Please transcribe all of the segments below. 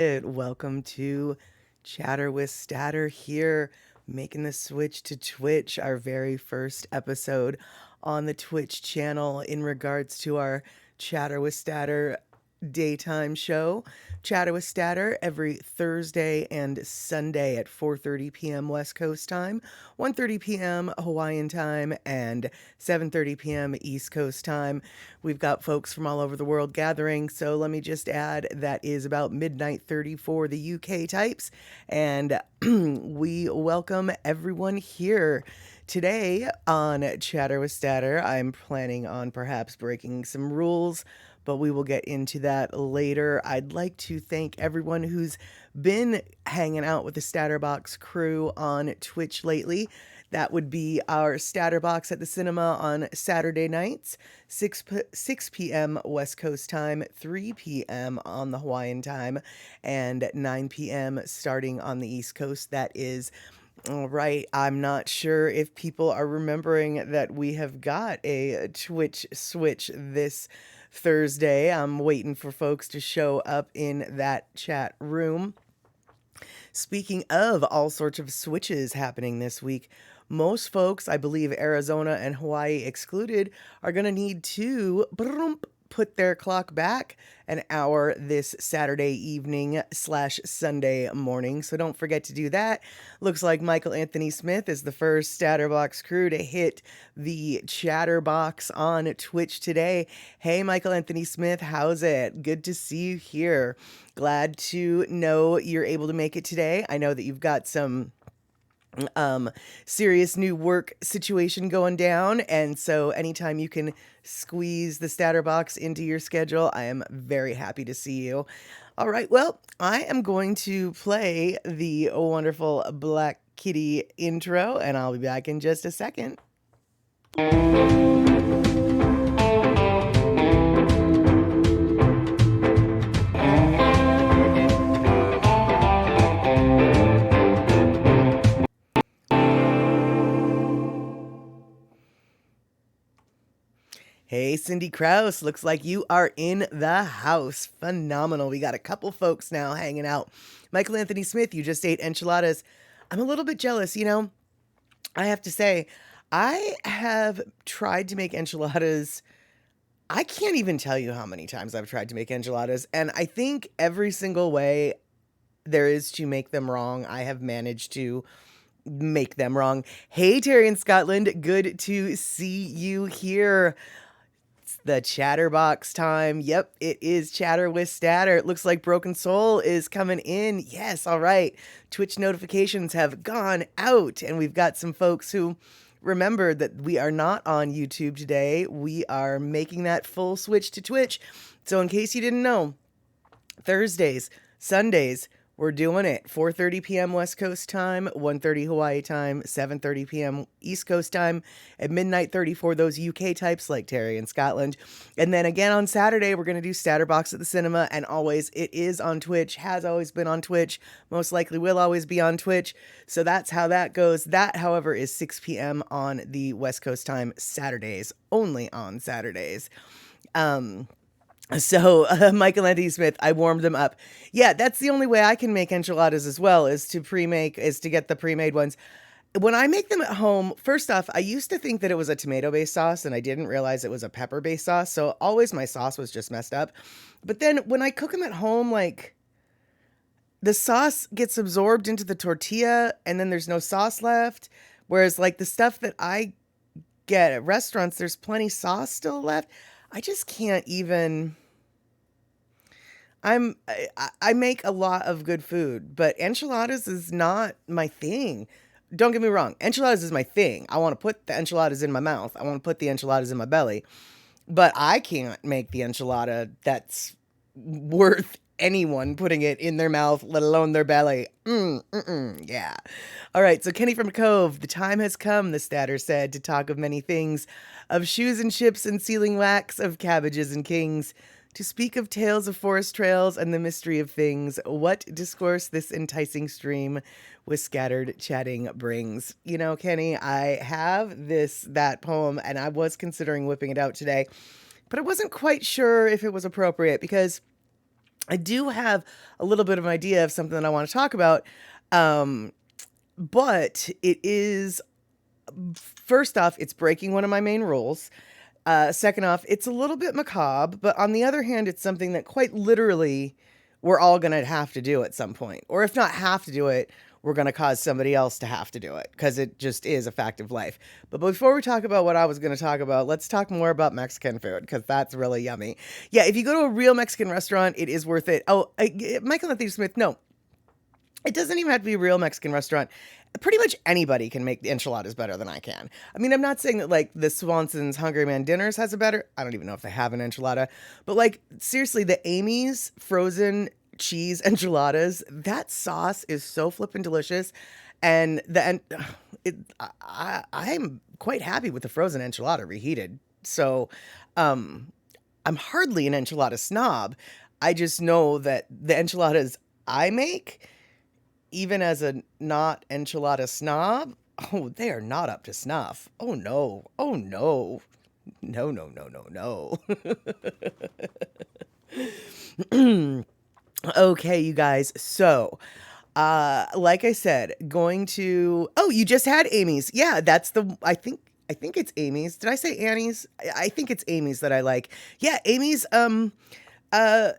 Welcome to Chatter with Statter here, making the switch to Twitch, our very first episode on the Twitch channel in regards to our Chatter with Statter daytime show. Chatter with Statter every Thursday and Sunday at 4:30 p.m. West Coast time, 1:30 p.m. Hawaiian time, and 7:30 p.m. East Coast time. We've got folks from all over the world gathering, so let me just add that is about midnight 30 for the UK types, and we welcome everyone here. Today on Chatter with Statter, I'm planning on perhaps breaking some rules, but we will get into that later. I'd like to thank everyone who's been hanging out with the Statterbox crew on Twitch lately. That would be our Statterbox at the cinema on Saturday nights, 6 p.m. West Coast time, 3 p.m. on the Hawaiian time, and 9 p.m. starting on the East Coast. That is all right. I'm not sure if people are remembering that we have got a Twitch switch this Thursday. I'm waiting for folks to show up in that chat room. Speaking of all sorts of switches happening this week, most folks, I believe Arizona and Hawaii excluded, are going to need to put their clock back an hour this Saturday evening / Sunday morning. So don't forget to do that. Looks like Michael Anthony Smith is the first Statterbox crew to hit the Chatterbox on Twitch today. Hey, Michael Anthony Smith, how's it? Good to see you here. Glad to know you're able to make it today. I know that you've got some serious new work situation going down, and so anytime you can squeeze the Statterbox into your schedule, I am very happy to see you. All right, well, I am going to play the wonderful Black Kitty intro, and I'll be back in just a second. Hey, Cindy Krause, looks like you are in the house. Phenomenal. We got a couple folks now hanging out. Michael Anthony Smith, you just ate enchiladas. I'm a little bit jealous, I have to say, I have tried to make enchiladas. I can't even tell you how many times I've tried to make enchiladas, and I think every single way there is to make them wrong, I have managed to make them wrong. Hey, Terry in Scotland, good to see you here. The Chatterbox time. Yep, it is Chatter with Statter. It looks like Broken Soul is coming in. Yes, all right. Twitch notifications have gone out, and we've got some folks who remembered that we are not on YouTube today. We are making that full switch to Twitch. So in case you didn't know, Thursdays, Sundays, we're doing it. 4:30 p.m. West Coast time, 1:30 Hawaii time, 7:30 p.m. East Coast time, at midnight 30 for those UK types like Terry in Scotland. And then again on Saturday, we're going to do Statterbox at the cinema. And always, it is on Twitch, has always been on Twitch, most likely will always be on Twitch. So that's how that goes. That, however, is 6 p.m. on the West Coast time, Saturdays, only on Saturdays. So, Michael Anthony Smith, I warmed them up. Yeah, that's the only way I can make enchiladas as well, is to get the pre-made ones. When I make them at home, first off, I used to think that it was a tomato-based sauce, and I didn't realize it was a pepper-based sauce, so always my sauce was just messed up. But then when I cook them at home, like, the sauce gets absorbed into the tortilla, and then there's no sauce left, whereas, like, the stuff that I get at restaurants, there's plenty sauce still left. I just can't even... I make a lot of good food, but enchiladas is not my thing. Don't get me wrong. Enchiladas is my thing. I want to put the enchiladas in my mouth. I want to put the enchiladas in my belly, but I can't make the enchilada that's worth anyone putting it in their mouth, let alone their belly. Yeah. All right. So Kenny from Cove, the time has come, the Statter said, to talk of many things, of shoes and ships and sealing wax, of cabbages and kings, to speak of tales of forest trails and the mystery of things. What discourse this enticing stream with scattered chatting brings. You know, Kenny, I have that poem, and I was considering whipping it out today, but I wasn't quite sure if it was appropriate because I do have a little bit of an idea of something that I want to talk about. Um, but it is, first off, it's breaking one of my main rules. Second off, it's a little bit macabre, but on the other hand, it's something that quite literally we're all going to have to do at some point. Or if not have to do it, we're going to cause somebody else to have to do it because it just is a fact of life. But before we talk about what I was going to talk about, let's talk more about Mexican food because that's really yummy. Yeah, if you go to a real Mexican restaurant, it is worth it. Oh, Michael Anthony Smith, no, it doesn't even have to be a real Mexican restaurant. Pretty much anybody can make the enchiladas better than I can. I mean, I'm not saying that like the Swanson's Hungry Man Dinners has a better, I don't even know if they have an enchilada, but like seriously, the Amy's frozen cheese enchiladas, that sauce is so flippin' delicious. And I'm quite happy with the frozen enchilada reheated. So, um, I'm hardly an enchilada snob. I just know that the enchiladas I make, even as a not enchilada snob, oh, they are not up to snuff. Oh no. Oh no. No, no, no, no, no. Okay, you guys. So, like I said, going to, oh, you just had Amy's. Yeah, that's the, I think it's Amy's. Did I say Annie's? I think it's Amy's that I like. Yeah, Amy's, the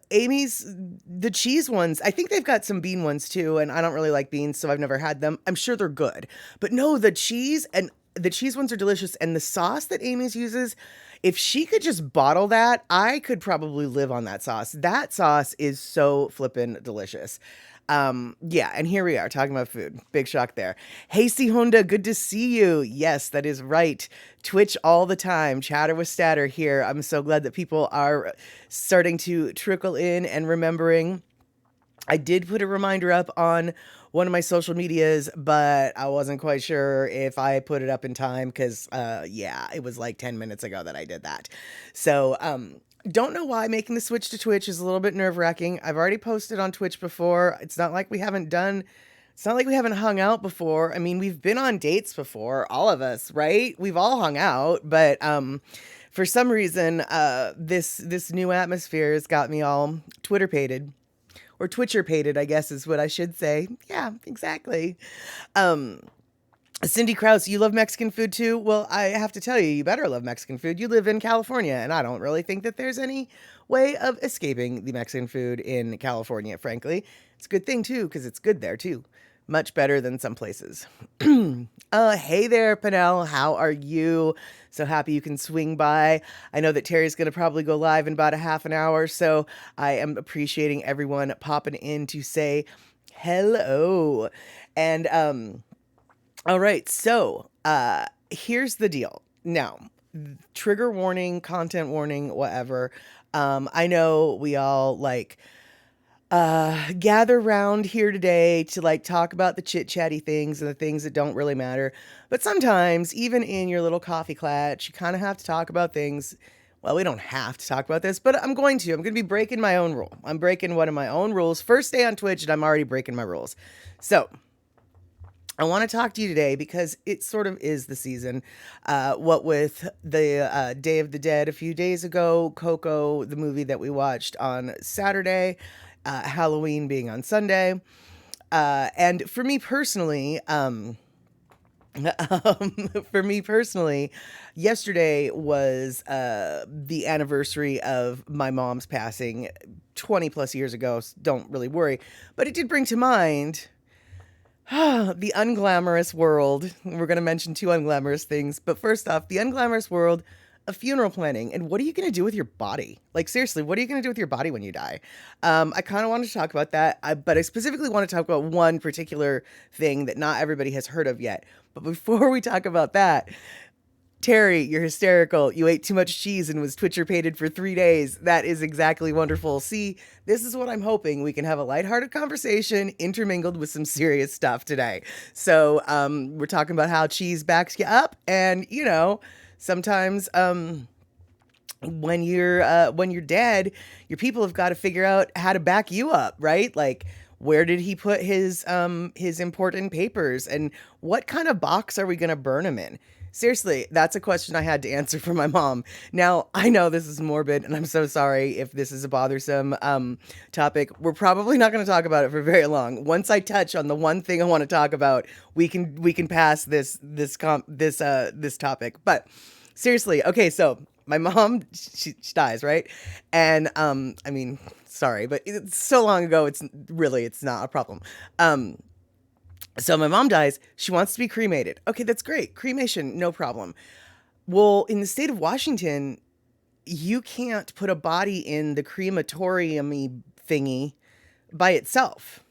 cheese ones, I think they've got some bean ones too, and I don't really like beans, so I've never had them. I'm sure they're good. But no, the cheese ones are delicious, and the sauce that Amy's uses, if she could just bottle that, I could probably live on that sauce. That sauce is so flippin' delicious. Yeah, and here we are talking about food. Big shock there. Hey, C Honda, good to see you. Yes, that is right. Twitch all the time. Chatter with Statter here. I'm so glad that people are starting to trickle in and remembering. I did put a reminder up on one of my social medias, but I wasn't quite sure if I put it up in time because, yeah, it was like 10 minutes ago that I did that. So, don't know why making the switch to Twitch is a little bit nerve wracking. I've already posted on Twitch before. It's not like we haven't hung out before. I mean, we've been on dates before, all of us, right? We've all hung out, but, for some reason, this new atmosphere has got me all Twitter-pated. Or Twitcher-pated, I guess is what I should say. Yeah, exactly. Um, Cindy Krause, you love Mexican food too? Well, I have to tell you, you better love Mexican food. You live in California, and I don't really think that there's any way of escaping the Mexican food in California, frankly. It's a good thing too, because it's good there too. Much better than some places. Hey there, Pinnell. How are you? So happy you can swing by. I know that Terry's going to probably go live in about a half an hour, so I am appreciating everyone popping in to say hello. And, all right, so here's the deal. Now, trigger warning, content warning, whatever. I know we all like gather round here today to like talk about the chit chatty things and the things that don't really matter. But sometimes, even in your little coffee clatch, you kind of have to talk about things. Well, we don't have to talk about this, but I'm going to. I'm going to be breaking my own rule. I'm breaking one of my own rules. First day on Twitch, and I'm already breaking my rules. So, I want to talk to you today because it sort of is the season. What with the Day of the Dead a few days ago, Coco, the movie that we watched on Saturday, Halloween being on Sunday. And for me personally, yesterday was the anniversary of my mom's passing 20 plus years ago. So don't really worry. But it did bring to mind the unglamorous world. We're going to mention two unglamorous things. But first off, the unglamorous world of funeral planning. And what are you going to do with your body? Like, seriously, what are you going to do with your body when you die? I kind of wanted to talk about that, but I specifically want to talk about one particular thing that not everybody has heard of yet. But before we talk about that, Terry, you're hysterical. You ate too much cheese and was Twitcher-pated for 3 days. That is exactly wonderful. See, this is what I'm hoping. We can have a lighthearted conversation intermingled with some serious stuff today. So we're talking about how cheese backs you up. And, you know, sometimes when you're dead, your people have got to figure out how to back you up, right? Like, where did he put his important papers? And what kind of box are we going to burn him in? Seriously, that's a question I had to answer for my mom. Now, I know this is morbid, and I'm so sorry if this is a bothersome topic. We're probably not going to talk about it for very long. Once I touch on the one thing I want to talk about, we can pass this topic. But seriously, okay, so my mom, she dies, right? And I mean, sorry, but it's so long ago. It's not a problem. So my mom dies. She wants to be cremated. Okay, that's great. Cremation, no problem. Well, in the state of Washington, you can't put a body in the crematorium thingy by itself.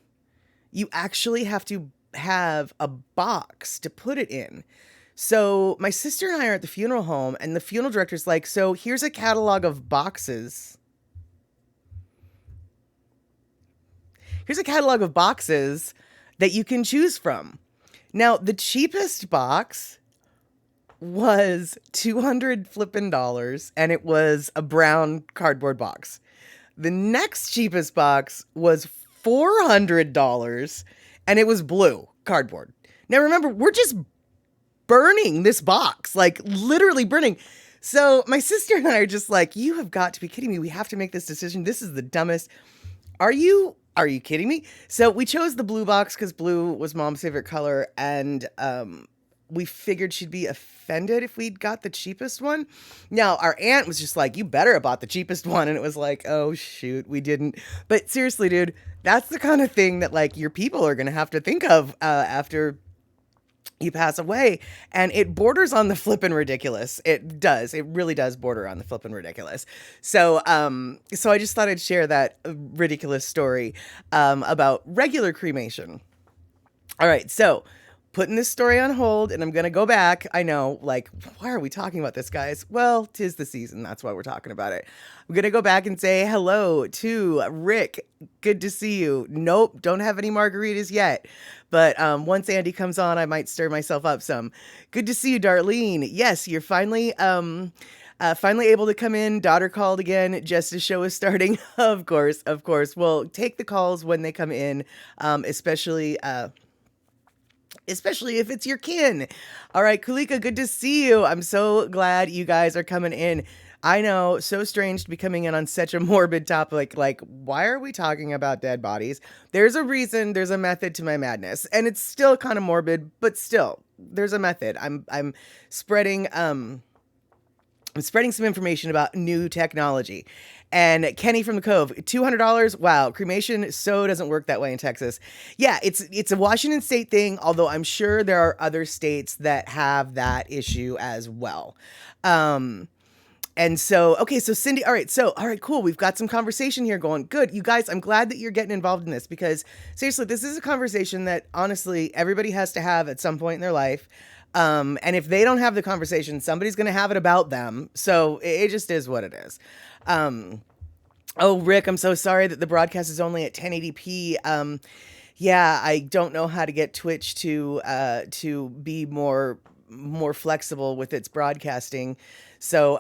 You actually have to have a box to put it in. So my sister and I are at the funeral home, and the funeral director's like, so here's a catalog of boxes. Here's a catalog of boxes that you can choose from. Now, the cheapest box was $200 flippin' dollars, and it was a brown cardboard box. The next cheapest box was $400, and it was blue cardboard. Now, remember, we're just burning this box, like literally burning. So my sister and I are just like, you have got to be kidding me. We have to make this decision. This is the dumbest. Are you kidding me? So we chose the blue box because blue was mom's favorite color, and we figured she'd be offended if we'd got the cheapest one. Now, our aunt was just like, you better have bought the cheapest one. And it was like, oh, shoot, we didn't. But seriously, dude, that's the kind of thing that like your people are going to have to think of after you pass away. And it borders on the flippin' ridiculous. It does. It really does border on the flippin' ridiculous. So I just thought I'd share that ridiculous story about regular cremation. All right, so putting this story on hold, and I'm going to go back. I know, like, why are we talking about this, guys? Well, 'tis the season. That's why we're talking about it. I'm going to go back and say hello to Rick. Good to see you. Nope, don't have any margaritas yet. But once Andy comes on, I might stir myself up some. Good to see you, Darlene. Yes, you're finally able to come in. Daughter called again just as show is starting. Of course. We'll take the calls when they come in, especially if it's your kin. All right, Kulika, good to see you. I'm so glad you guys are coming in. I know, so strange to be coming in on such a morbid topic. Like, why are we talking about dead bodies? There's a reason, there's a method to my madness. And it's still kind of morbid, but still, there's a method. I'm spreading some information about new technology. And Kenny from the Cove, $200. Wow, cremation so doesn't work that way in Texas. Yeah, it's a Washington state thing, although I'm sure there are other states that have that issue as well. And so, okay, so Cindy, all right, cool. We've got some conversation here going. Good. You guys, I'm glad that you're getting involved in this because seriously, this is a conversation that honestly everybody has to have at some point in their life. And if they don't have the conversation, somebody's going to have it about them. So it just is what it is. Oh, Rick, I'm so sorry that the broadcast is only at 1080p. Yeah, I don't know how to get Twitch to be more flexible with its broadcasting. So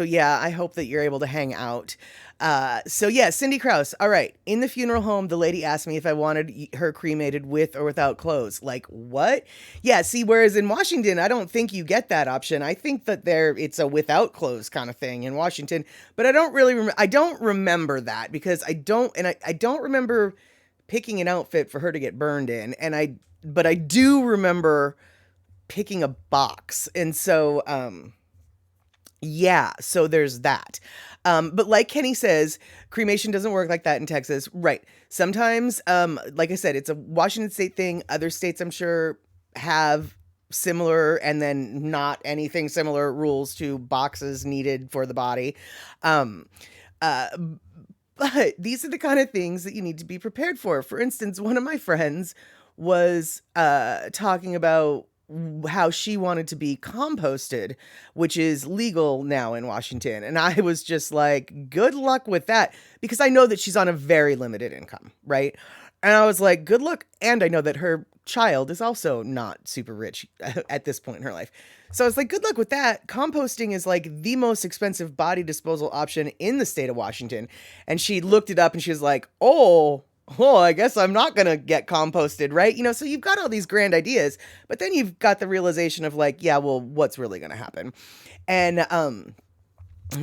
yeah, I hope that you're able to hang out. So yeah, Cindy Krause. All right. In the funeral home, the lady asked me if I wanted her cremated with or without clothes. Like, what? Yeah. See, whereas in Washington, I don't think you get that option. I think that it's a without clothes kind of thing in Washington, but I don't really, I don't remember that because I don't remember picking an outfit for her to get burned in. But I do remember picking a box. And so, yeah, so there's that. But like Kenny says, cremation doesn't work like that in Texas. Right. Sometimes, like I said, it's a Washington state thing. Other states, I'm sure, have similar and then not anything similar rules to boxes needed for the body. But these are the kind of things that you need to be prepared for. For instance, one of my friends was talking about how she wanted to be composted, which is legal now in Washington. And I was just like, good luck with that, because I know that she's on a very limited income, right? And I was like, good luck. And I know that her child is also not super rich at this point in her life. So I was like, good luck with that. Composting is like the most expensive body disposal option in the state of Washington. And she looked it up and she was like, oh, oh, I guess I'm not going to get composted, right? So you've got all these grand ideas, but then you've got the realization of like, yeah, well, what's really going to happen? And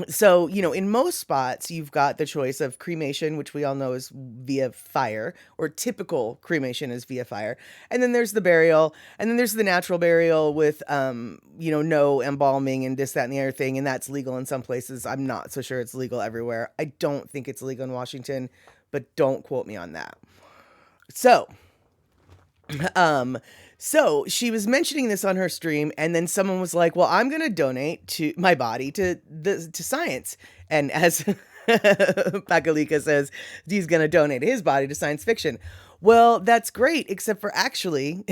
so, in most spots, you've got the choice of cremation, which we all know is via fire, or typical cremation is via fire. And then there's the burial, and then there's the natural burial with, no embalming and this, that, and the other thing. And that's legal in some places. I'm not so sure it's legal everywhere. I don't think it's legal in Washington, but don't quote me on that. So, so she was mentioning this on her stream, and then someone was like, "Well, I'm going to donate to my body to science." And as Pakalika says, he's going to donate his body to science fiction. Well, that's great, except for actually,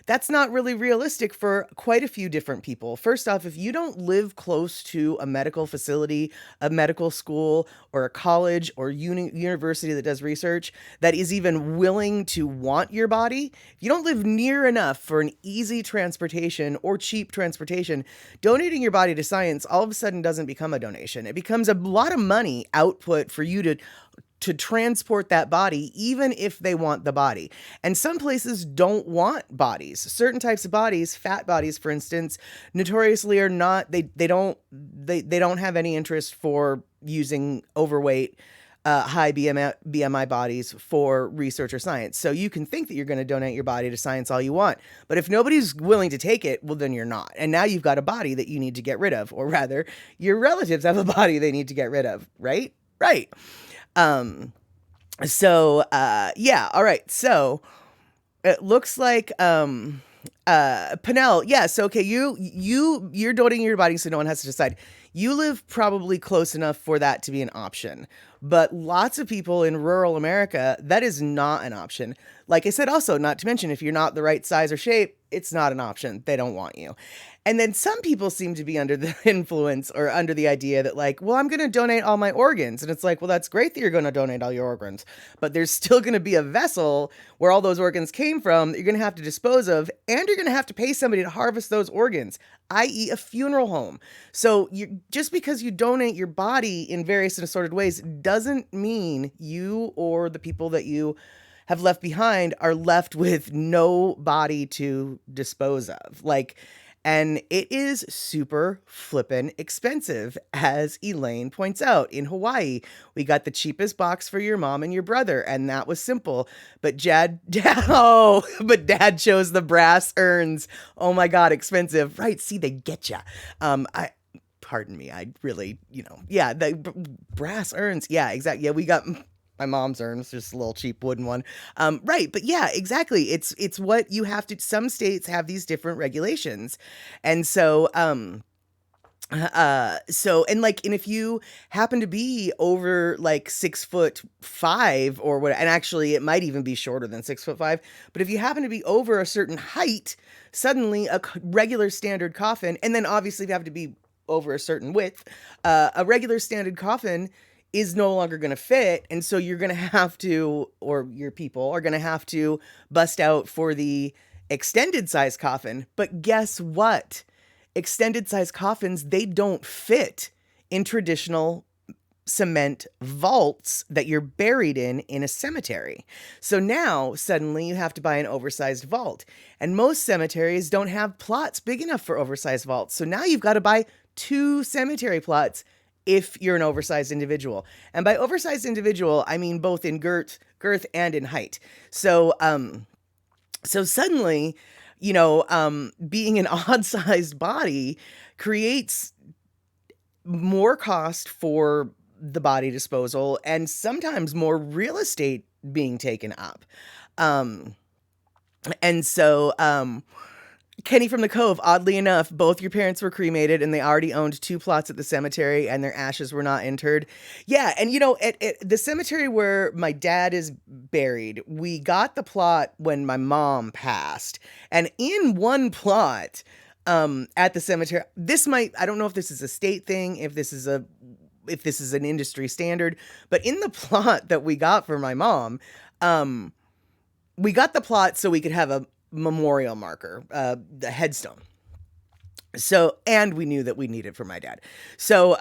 that's not really realistic for quite a few different people. First off, if you don't live close to a medical facility, a medical school, or a college or university that does research that is even willing to want your body, if you don't live near enough for an easy transportation or cheap transportation, donating your body to science all of a sudden doesn't become a donation. It becomes a lot of money output for you to transport that body, even if they want the body. And some places don't want bodies. Certain types of bodies, fat bodies, for instance, notoriously are not, they don't have any interest for using overweight, high BMI bodies for research or science. So you can think that you're going to donate your body to science all you want, but if nobody's willing to take it, well, then you're not. And now you've got a body that you need to get rid of, or rather, your relatives have a body they need to get rid of, right? Right. Yeah, all right. So it looks like, Pinnell, yes, okay, you're donating your body so no one has to decide. You live probably close enough for that to be an option, but lots of people in rural America, that is not an option. Like I said, also, not to mention, if you're not the right size or shape, it's not an option. They don't want you. And then some people seem to be under the influence or under the idea that like, well, I'm going to donate all my organs. And it's like, well, that's great that you're going to donate all your organs, but there's still going to be a vessel where all those organs came from that you're going to have to dispose of, and you're going to have to pay somebody to harvest those organs, i.e. a funeral home. So just because you donate your body in various and assorted ways doesn't mean you or the people that you have left behind are left with no body to dispose of. And it is super flippin' expensive, as Elaine points out. In Hawaii, we got the cheapest box for your mom and your brother, and that was simple. But Dad chose the brass urns. Oh my God, expensive. Right, see, they get ya. Pardon me, I really, the brass urns. Yeah, exactly. Yeah, we got my mom's urns, just a little cheap wooden one. Right. But yeah, exactly. It's what you have to, some states have these different regulations. And so, and if you happen to be over like 6'5" or what, and actually it might even be shorter than 6'5", but if you happen to be over a certain height, suddenly a regular standard coffin, and then obviously if you have to be over a certain width, a regular standard coffin is no longer going to fit. And so you're going to have to, or your people are going to have to bust out for the extended size coffin. But guess what? Extended size coffins, they don't fit in traditional cement vaults that you're buried in a cemetery. So now suddenly you have to buy an oversized vault, and most cemeteries don't have plots big enough for oversized vaults. So now you've got to buy 2 cemetery plots if you're an oversized individual. And by oversized individual, I mean both in girth and in height. So, so suddenly, being an odd-sized body creates more cost for the body disposal and sometimes more real estate being taken up. And so, Kenny from the Cove, oddly enough, both your parents were cremated and they already owned 2 plots at the cemetery and their ashes were not interred. Yeah, and at the cemetery where my dad is buried, we got the plot when my mom passed. And in one plot at the cemetery, I don't know if this is a state thing, if this is an industry standard, but in the plot that we got for my mom, we got the plot so we could have a memorial marker, the headstone. So, and we knew that we needed for my dad. So,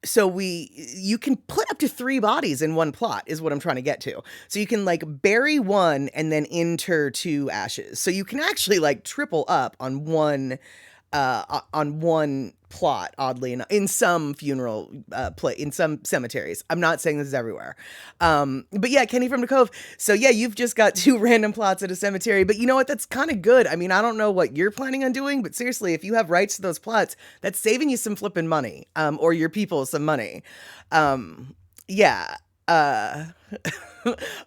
you can put up to 3 bodies in one plot is what I'm trying to get to. So you can like bury one and then inter 2 ashes. So you can actually like triple up on one plot, oddly enough, in some funeral in some cemeteries. I'm not saying this is everywhere. But yeah, Kenny from the Cove. So yeah, you've just got 2 random plots at a cemetery, but you know what? That's kind of good. I mean, I don't know what you're planning on doing, but seriously, if you have rights to those plots, that's saving you some flipping money, or your people some money. Yeah. Uh,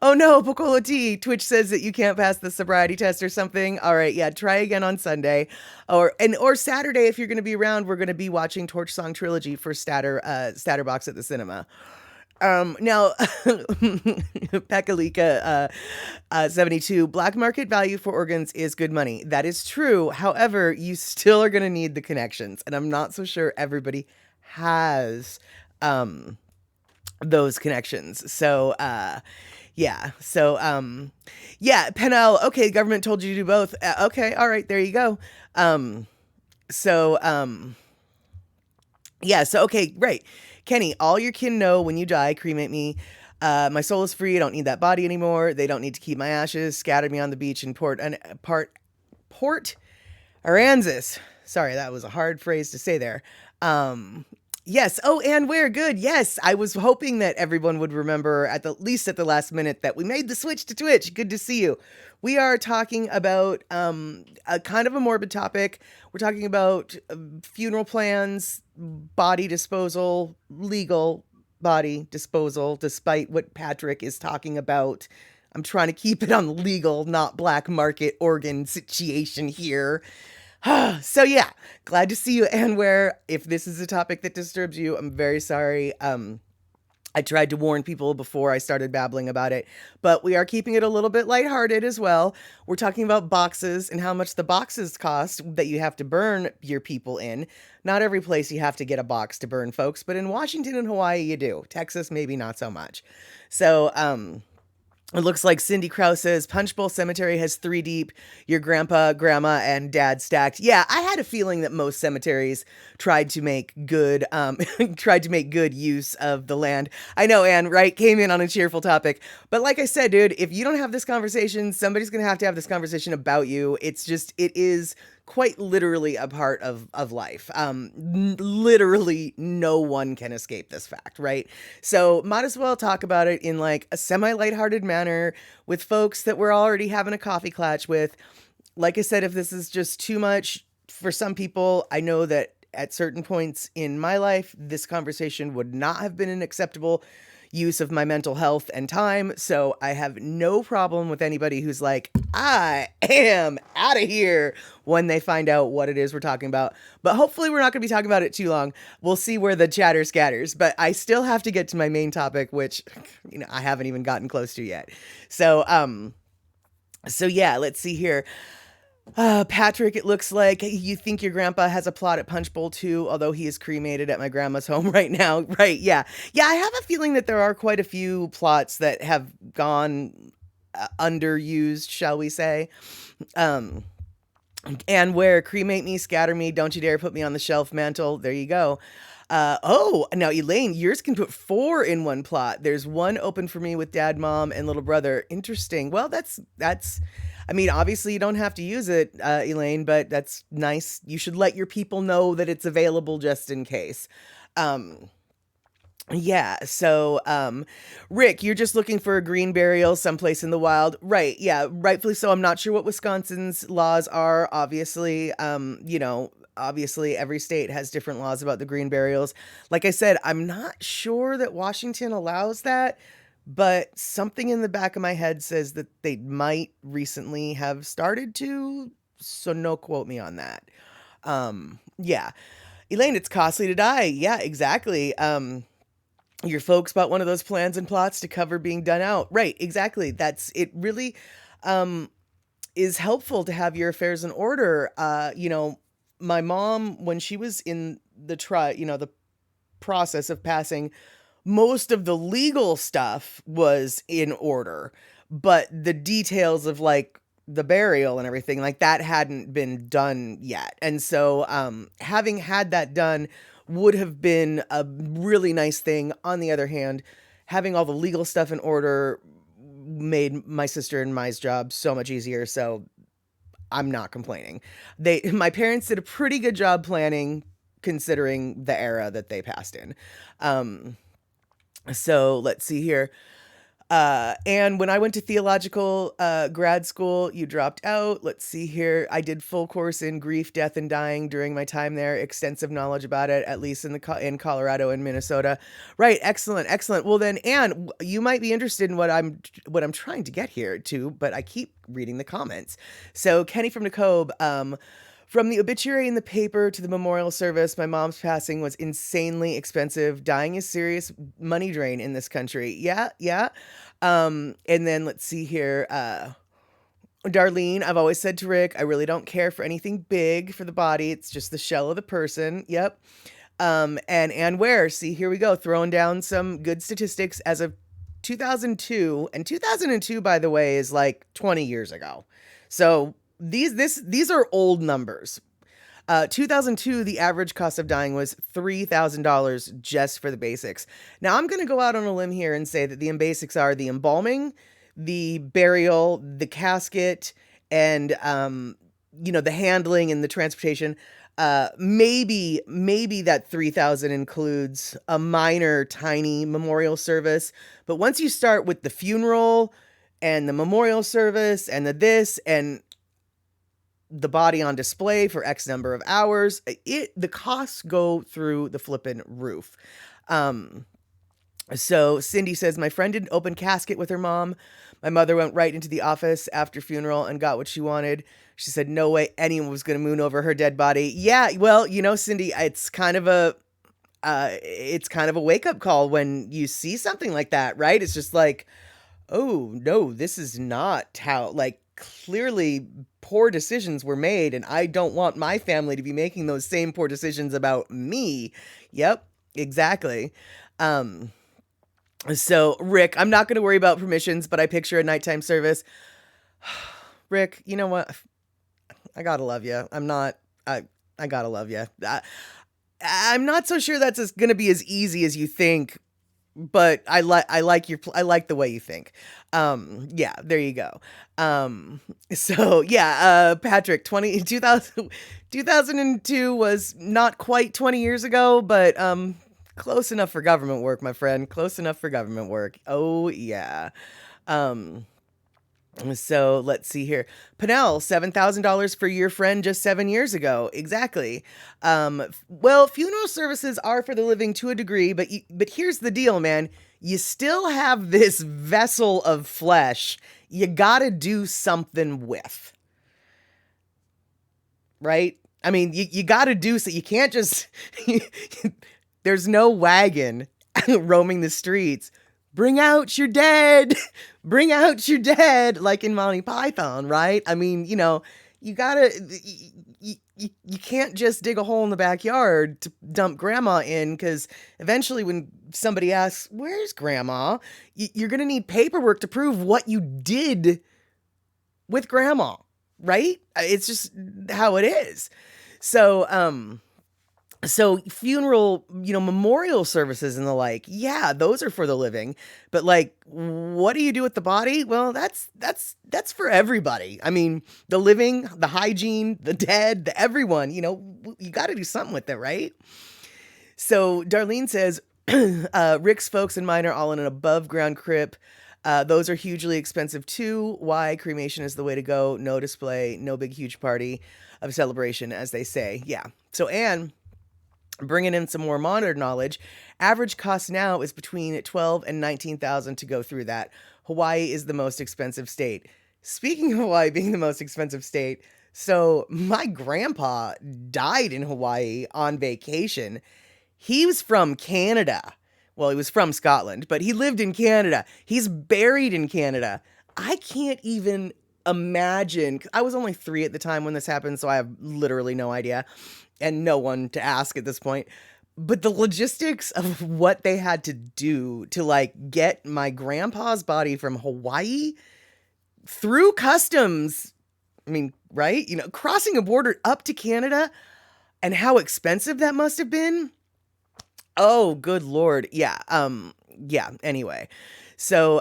oh no, Piccolo T. Twitch says that you can't pass the sobriety test or something. All right, yeah, try again on Sunday, or Saturday if you're going to be around. We're going to be watching Torch Song Trilogy for Statterbox at the cinema. Now, Pekalika 72, black market value for organs is good money. That is true. However, you still are going to need the connections, and I'm not so sure everybody has those connections. So, yeah. So, yeah, Penel, okay, government told you to do both. Okay, all right, there you go. So, yeah, so, okay, right. Kenny, all your kin know when you die, cremate me. My soul is free. I don't need that body anymore. They don't need to keep my ashes. Scatter me on the beach in Port Aransas. Sorry, that was a hard phrase to say there. Yes. Oh, and we're good. Yes. I was hoping that everyone would remember at least at the last minute that we made the switch to Twitch. Good to see you. We are talking about a kind of a morbid topic. We're talking about funeral plans, body disposal, legal body disposal, despite what Patrick is talking about. I'm trying to keep it on legal, not black market organ situation here. So yeah, glad to see you, Anware. If this is a topic that disturbs you, I'm very sorry. I tried to warn people before I started babbling about it, but we are keeping it a little bit lighthearted as well. We're talking about boxes and how much the boxes cost that you have to burn your people in. Not every place you have to get a box to burn, folks, but in Washington and Hawaii you do. Texas, maybe not so much. So, it looks like Cindy Krause says Punch Bowl Cemetery has 3 deep, your grandpa, grandma, and dad stacked. Yeah, I had a feeling that most cemeteries tried to make good use of the land. I know, Anne, right? Came in on a cheerful topic. But like I said, dude, if you don't have this conversation, somebody's going to have this conversation about you. It is quite literally a part of life. Literally no one can escape this fact, right? So might as well talk about it in like a semi-lighthearted manner with folks that we're already having a coffee clatch with. Like I said, if this is just too much for some people, I know that at certain points in my life, this conversation would not have been an acceptable use of my mental health and time. So I have no problem with anybody who's like, I am out of here when they find out what it is we're talking about. But hopefully we're not going to be talking about it too long. We'll see where the chatter scatters. But I still have to get to my main topic, which, I haven't even gotten close to yet. So yeah, let's see here. Patrick, it looks like you think your grandpa has a plot at Punch Bowl too, although he is cremated at my grandma's home right now. Right, yeah. Yeah, I have a feeling that there are quite a few plots that have gone underused, shall we say. And where cremate me, scatter me, don't you dare put me on the shelf mantle. There you go. Now Elaine, yours can put 4 in one plot. There's 1 open for me with dad, mom, and little brother. Interesting. Well, that's, I mean, obviously you don't have to use it, Elaine, but that's nice. You should let your people know that it's available just in case. Yeah, so, Rick, you're just looking for a green burial someplace in the wild. Right, yeah, rightfully so. I'm not sure what Wisconsin's laws are, obviously. Obviously every state has different laws about the green burials. Like I said, I'm not sure that Washington allows that, but something in the back of my head says that they might recently have started to, so no quote me on that. Yeah. Elaine, it's costly to die. Yeah, exactly. Your folks bought one of those plans and plots to cover being done out. Right, exactly. That's it. Really is helpful to have your affairs in order. My mom, when she was in the process of passing, most of the legal stuff was in order, but the details of like the burial and everything like that hadn't been done yet. And so, having had that done would have been a really nice thing. On the other hand, having all the legal stuff in order made my sister and my job so much easier. So I'm not complaining. My parents did a pretty good job planning considering the era that they passed in. Um, so let's see here. And when I went to theological grad school, you dropped out. Let's see here. I did full course in grief, death, and dying during my time there. Extensive knowledge about it, at least in Colorado and Minnesota. Right. Excellent. Excellent. Well then, Anne, you might be interested in what I'm trying to get here too. But I keep reading the comments. So Kenny from Nacobe. From the obituary in the paper to the memorial service, my mom's passing was insanely expensive. Dying is serious money drain in this country. Yeah, yeah. And then let's see here. Darlene, I've always said to Rick, I really don't care for anything big for the body. It's just the shell of the person. Yep. And Ware, see, here we go, throwing down some good statistics as of 2002. And 2002, by the way, is like 20 years ago. So these are old numbers. 2002, the average cost of dying was $3,000 just for the basics. Now, I'm going to go out on a limb here and say that the basics are the embalming, the burial, the casket, and the handling and the transportation. Maybe that 3,000 includes a minor, tiny memorial service. But once you start with the funeral and the memorial service and this and the body on display for X number of hours, the costs go through the flippin' roof. So Cindy says, my friend did an open casket with her mom. My mother went right into the office after funeral and got what she wanted. She said, no way anyone was going to moon over her dead body. Yeah, well, Cindy, it's kind of a wake up call when you see something like that, right? It's just like, oh no, this is not how, like, clearly poor decisions were made, and I don't want my family to be making those same poor decisions about me. Yep, exactly. So Rick, I'm not going to worry about permissions, but I picture a nighttime service. Rick, you know what? I gotta love you. I gotta love you. I'm not so sure that's going to be as easy as you think, but I like the way you think. Yeah, there you go. So yeah, Patrick, 2002 was not quite 20 years ago, but, close enough for government work, my friend. Close enough for government work. Oh yeah. So let's see here. Pinnell, $7,000 for your friend just 7 years ago. Exactly. Well, funeral services are for the living to a degree, but here's the deal, man. You still have this vessel of flesh you gotta do something with. Right? I mean, you gotta do so. You can't just... There's no wagon roaming the streets. Bring out your dead. Bring out your dead, like in Monty Python, right? I mean, you gotta... You can't just dig a hole in the backyard to dump grandma in, because eventually when somebody asks, where's grandma? You're going to need paperwork to prove what you did with grandma, right? It's just how it is. So funeral, memorial services and the like, yeah, those are for the living. But like, what do you do with the body? Well, that's for everybody. I mean, the living, the hygiene, the dead, the everyone, you got to do something with it, right? So Darlene says, Rick's folks and mine are all in an above ground crypt. Those are hugely expensive too. Why? Cremation is the way to go. No display, no big, huge party of celebration, as they say. Yeah. So Anne, bringing in some more modern knowledge, average cost now is between 12 and 19,000 to go through that. Hawaii is the most expensive state. Speaking of Hawaii being the most expensive state, so my grandpa died in Hawaii on vacation. He was from Canada. Well, he was from Scotland, but he lived in Canada. He's buried in Canada. I can't even imagine. I was only 3 at the time when this happened, so I have literally no idea. And no one to ask at this point. But the logistics of what they had to do to like get my grandpa's body from Hawaii through customs, I mean, right? Crossing a border up to Canada, and how expensive that must have been. Oh, good Lord. Yeah. Yeah. Anyway. So,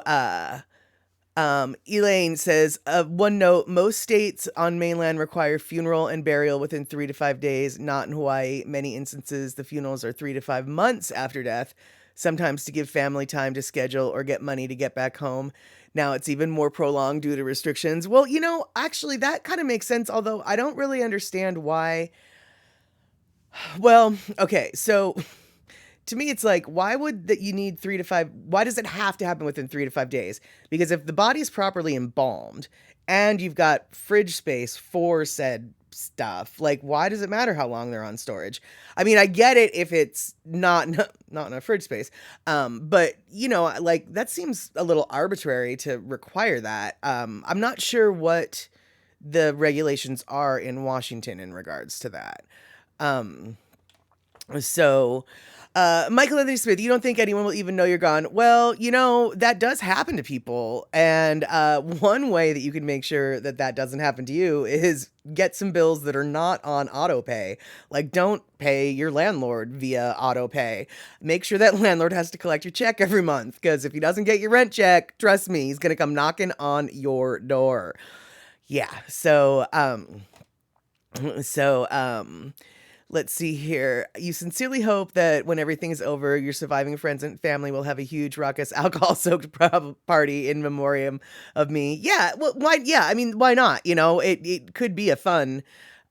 Elaine says, one note, most states on mainland require funeral and burial within 3 to 5 days. Not in Hawaii. Many instances, the funerals are 3 to 5 months after death, sometimes to give family time to schedule or get money to get back home. Now it's even more prolonged due to restrictions. Well, actually, that kind of makes sense, although I don't really understand why. Well, okay, so to me it's like, why would that you need 3 to 5, why does it have to happen within 3 to 5 days? Because if the body is properly embalmed and you've got fridge space for said stuff, like, why does it matter how long they're on storage? I mean, I get it if it's not in a fridge space, but like, that seems a little arbitrary to require that. I'm not sure what the regulations are in Washington in regards to that. um so, Michael Anthony Smith, you don't think anyone will even know you're gone? Well, that does happen to people. And one way that you can make sure that that doesn't happen to you is get some bills that are not on auto pay. Like, don't pay your landlord via auto pay. Make sure that landlord has to collect your check every month, because if he doesn't get your rent check, trust me, he's going to come knocking on your door. Yeah. So, let's see here. You sincerely hope that when everything is over, your surviving friends and family will have a huge, raucous, alcohol-soaked party in memoriam of me. Yeah, well, why? Yeah, I mean, why not? It could be a fun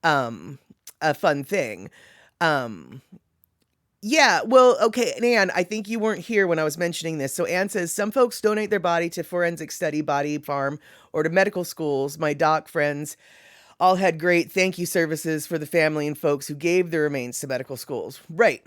thing. Um, yeah, well, okay, and Anne, I think you weren't here when I was mentioning this. So Anne says, some folks donate their body to forensic study, body farm, or to medical schools. My doc friends all had great thank you services for the family and folks who gave their remains to medical schools. Right.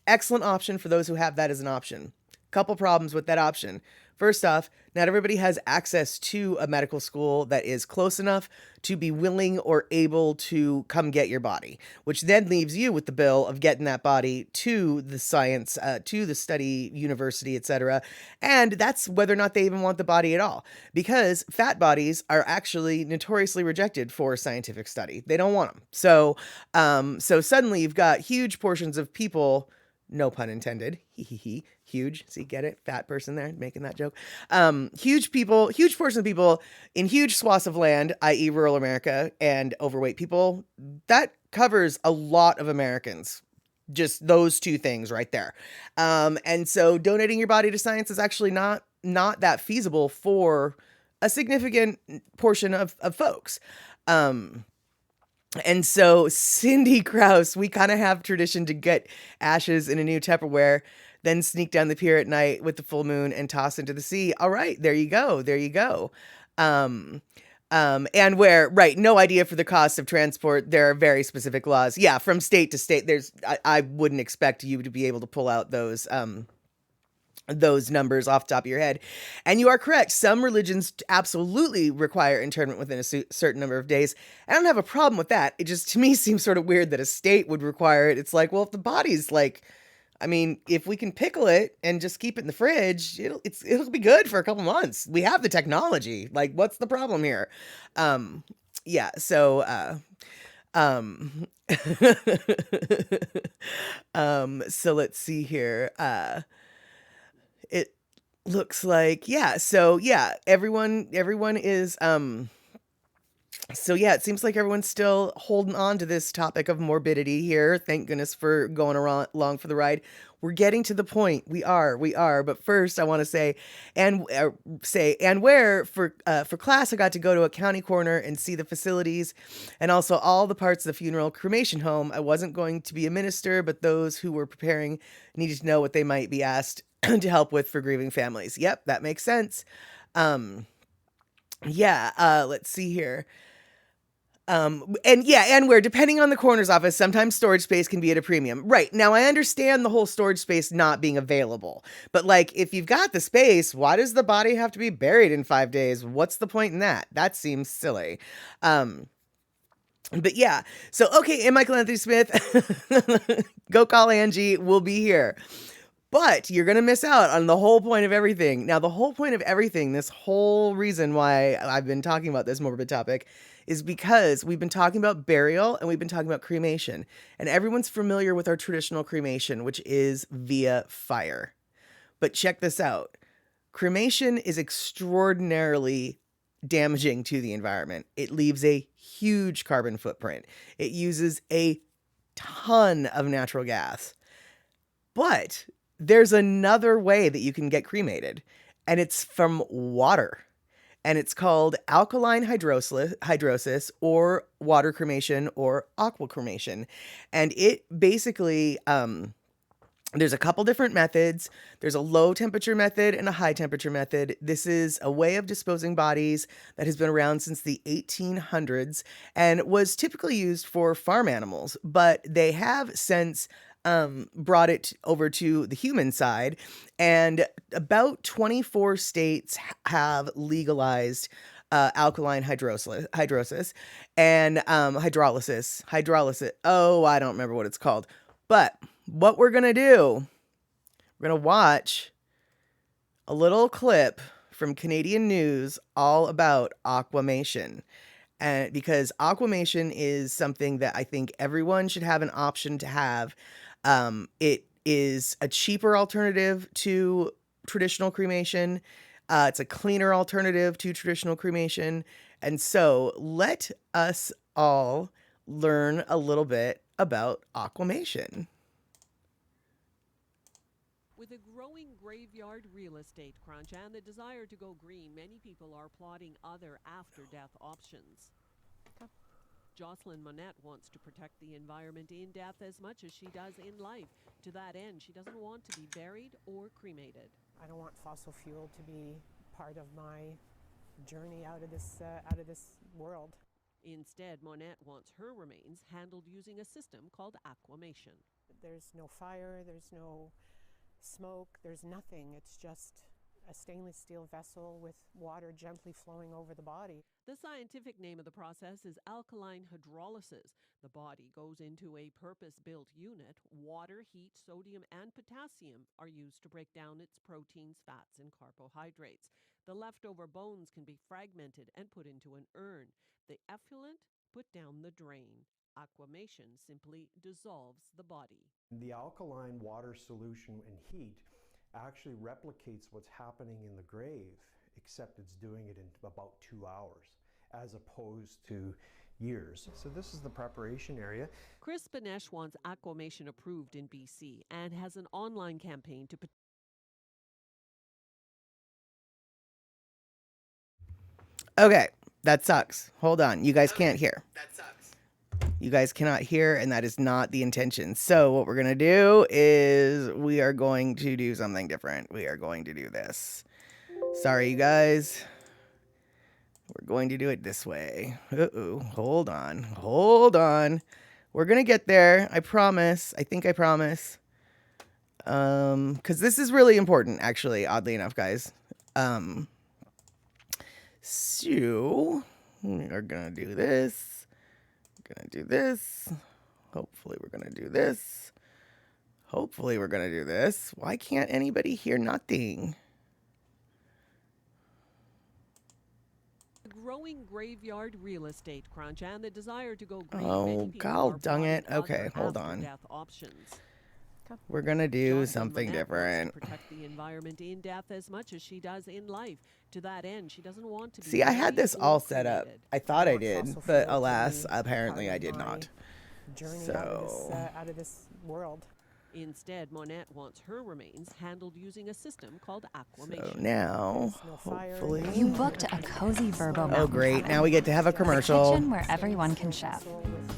Excellent option for those who have that as an option. Couple problems with that option. First off, not everybody has access to a medical school that is close enough to be willing or able to come get your body, which then leaves you with the bill of getting that body to the science, to the study university, etc. And that's whether or not they even want the body at all, because fat bodies are actually notoriously rejected for scientific study. They don't want them. So suddenly you've got huge portions of people, no pun intended, huge, see, get it, fat person there making that joke, huge portion of people in huge swaths of land, i.e. rural America, and overweight people. That covers a lot of Americans, just those two things right there. And so donating your body to science is actually not that feasible for a significant portion of folks. And so Cindy Krause, we kind of have tradition to get ashes in a new Tupperware, then sneak down the pier at night with the full moon and toss into the sea. All right, there you go. There you go. And where, right, no idea for the cost of transport. There are very specific laws. Yeah, from state to state. I wouldn't expect you to be able to pull out those numbers off the top of your head. And you are correct. Some religions absolutely require internment within a certain number of days. I don't have a problem with that. It just, to me, seems sort of weird that a state would require it. It's like, well, if the body's like, I mean, if we can pickle it and just keep it in the fridge, it'll be good for a couple months. We have the technology. Like, what's the problem here? Yeah. So, so let's see here. It looks like, yeah. So yeah, everyone is, so yeah, it seems like everyone's still holding on to this topic of morbidity here. Thank goodness for going along for the ride. We're getting to the point. We are. But first, I want to say, and where for class, I got to go to a county coroner and see the facilities, and also all the parts of the funeral cremation home. I wasn't going to be a minister, but those who were preparing needed to know what they might be asked to help with for grieving families. Yep, that makes sense. Yeah. Let's see here. And where, depending on the coroner's office, sometimes storage space can be at a premium. Right. Now, I understand the whole storage space not being available, but like, if you've got the space, why does the body have to be buried in 5 days? What's the point in that? That seems silly. But yeah, so, okay. And Michael Anthony Smith, go call Angie. We'll be here. But you're going to miss out on the whole point of everything. Now, the whole point of everything, this whole reason why I've been talking about this morbid topic, is because we've been talking about burial and we've been talking about cremation. And everyone's familiar with our traditional cremation, which is via fire. But check this out. Cremation is extraordinarily damaging to the environment. It leaves a huge carbon footprint. It uses a ton of natural gas. But there's another way that you can get cremated, and it's from water. And it's called alkaline hydrolysis or water cremation or aquacremation. And it basically, there's a couple different methods. There's a low temperature method and a high temperature method. This is a way of disposing bodies that has been around since the 1800s and was typically used for farm animals, but they have since brought it over to the human side, and about 24 states have legalized alkaline hydrolysis and hydrolysis. Oh, I don't remember what it's called. But what we're going to do, we're going to watch a little clip from Canadian news all about Aquamation. And because Aquamation is something that I think everyone should have an option to have. It is a cheaper alternative to traditional cremation. It's a cleaner alternative to traditional cremation. And so let us all learn a little bit about Aquamation. With a growing graveyard real estate crunch and the desire to go green, many people are plotting other after-death options. Jocelyn Monette wants to protect the environment in death as much as she does in life. To that end, she doesn't want to be buried or cremated. I don't want fossil fuel to be part of my journey out of this world. Instead, Monette wants her remains handled using a system called Aquamation. There's no fire, there's no smoke, there's nothing. It's just a stainless steel vessel with water gently flowing over the body. The scientific name of the process is alkaline hydrolysis. The body goes into a purpose-built unit. Water, heat, sodium, and potassium are used to break down its proteins, fats, and carbohydrates. The leftover bones can be fragmented and put into an urn. The effluent put down the drain. Aquamation simply dissolves the body. The alkaline water solution and heat actually replicates what's happening in the grave, except it's doing it in about 2 hours as opposed to years. So this is the preparation area. Chris Benesh wants Aquamation approved in BC and has an online campaign to Okay, that sucks. Hold on. You guys can't hear. That sucks. You guys cannot hear, and that is not the intention. So what we're going to do is we are going to do something different. We are going to do this. Sorry, you guys. We're going to do it this way. Uh-oh. Hold on. Hold on. We're going to get there. I promise. I think I promise. Because this is really important, actually, oddly enough, guys. So we are going to do this. Gonna do this. Hopefully we're gonna do this. Hopefully we're gonna do this. Why can't anybody hear nothing? The growing graveyard real estate crunch and the desire to go green. Oh, god dang it. Okay, hold on. Options. We're gonna do Jocelyn something Monette different. wants to protect the environment in death as much as she does in life. To that end, she doesn't want to be See, I had this buried all or set up. cremated. I thought I did, but alas, apparently I did not. Journey So out of this world. Instead, Monette wants her remains handled using a system called Aquamation. So now, No fire, hopefully. You booked a cozy Verbo Oh, mountain great. cabin. Now we get to have a A commercial. kitchen where everyone can chef.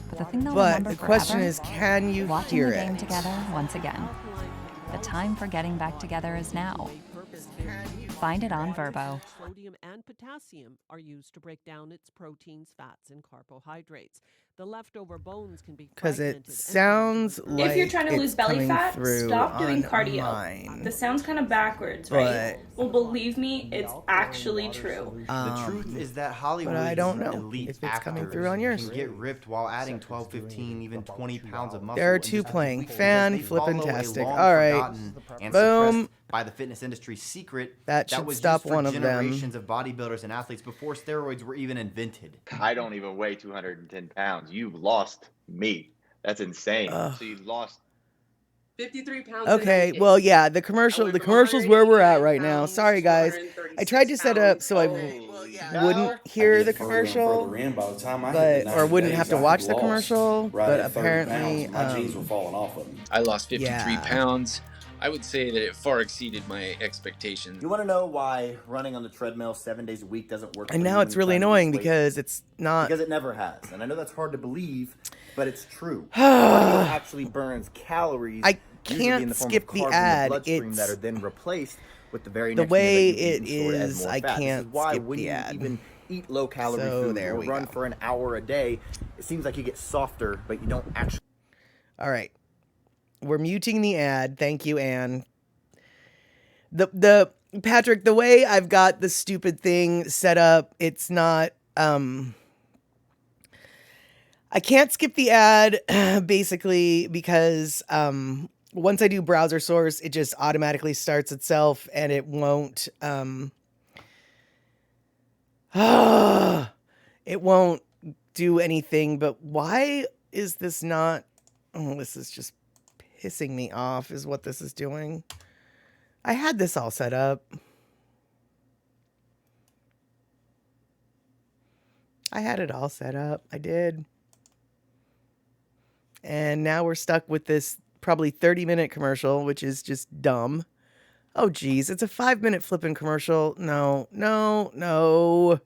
But the thing they'll But remember the question forever, is, can you watching hear the game it? together once again. Alkaline The time for getting back together is now. hydrolysis, a purpose-built Find it on Water, Verbo. heat, sodium, and potassium are used to break down its proteins, fats, and carbohydrates. The leftover bones can be Because it fragmented and sounds burned into like If you're trying to lose it's belly coming fat, through stop doing on cardio. mine. This sounds kind of backwards, But right? Well, believe me, it's actually true. The truth is that Hollywood's I don't know elite if it's coming actors through on yours. can get ripped while adding 12, 15, even 20 pounds of muscle. There are in two just a playing. week because Fan they flippin' follow a tastic. long All right. forgotten and Boom. suppressed by the fitness industry's secret That should was stop used for one of them. generations of bodybuilders and athletes before steroids were even invented. I don't even weigh 210 pounds. You've lost me. That's insane. Ugh. So you lost 53 pounds. Okay, well, yeah, the commercial's where we're at right now. Sorry, guys. I tried to set up so I wouldn't hear the commercial, or wouldn't have to watch the commercial, but apparently, my jeans were falling off of me. I lost 53 Yeah. pounds. I would say that it far exceeded my expectations. You want to know why running on the treadmill 7 days a week doesn't work? and now it's really annoying because it's not. Because it never has. And I know that's hard to believe, but it's true. Cardio actually burns calories. I usually in can't the form of skip the carbs in ad. bloodstream It's that are then replaced with the very the next meal that way you eat it and stored as is. more I fat. This can't is why skip when the you ad. even eat low calorie So food there or we run go. for an hour a day, it seems like you get softer, but you don't actually. All right, we're muting the ad. Thank you, Anne. The Patrick, the way I've got the stupid thing set up, it's not. I can't skip the ad basically because once I do browser source, it just automatically starts itself and it won't it won't do anything. But why is this not? Oh, this is just pissing me off is what this is doing. I had this all set up. I had it all set up. I did. And now we're stuck with this probably 30-minute commercial, which is just dumb. Oh, geez. It's a 5-minute flipping commercial. No, no, no.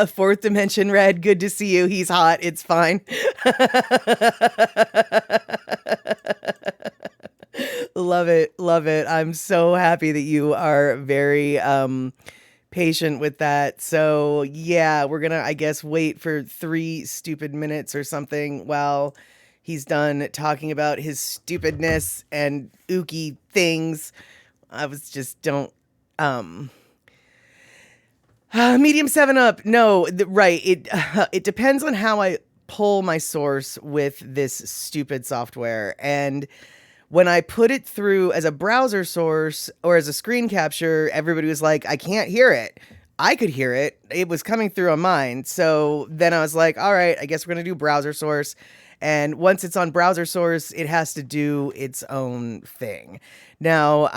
Fourth Dimension Red, good to see you. He's hot. It's fine. Love it. Love it. I'm so happy that you are very patient with that. So yeah, we're gonna, I guess, wait for 3 stupid minutes or something while he's done talking about his stupidness and ooky things. I was just don't medium 7-Up. No, right. It depends on how I pull my source with this stupid software. And when I put it through as a browser source or as a screen capture, everybody was like, I can't hear it. I could hear it. It was coming through on mine. So then I was like, all right, I guess we're going to do browser source. And once it's on browser source, it has to do its own thing. Now,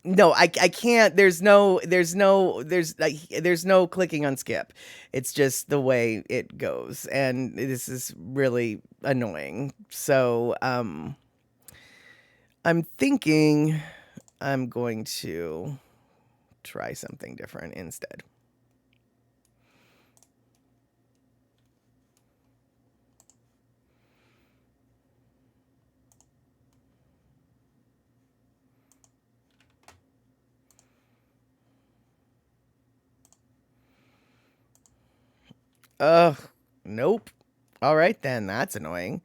no, I can't. There's no clicking on skip. It's just the way it goes. And this is really annoying. So, I'm thinking I'm going to try something different instead. Nope. All right then, that's annoying.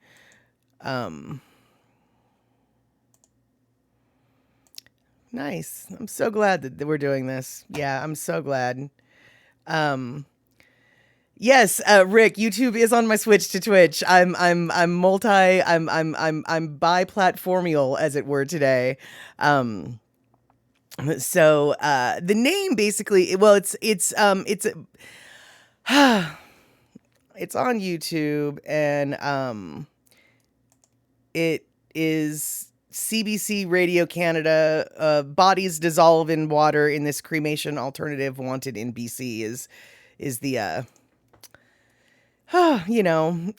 Nice. I'm so glad that we're doing this. Yeah, I'm so glad. Yes, Rick, YouTube is on my switch to Twitch. I'm bi-platformial, as it were, today. So the name basically, well, it's it's on YouTube, and it is CBC Radio Canada. Bodies dissolve in water in this cremation alternative wanted in BC is the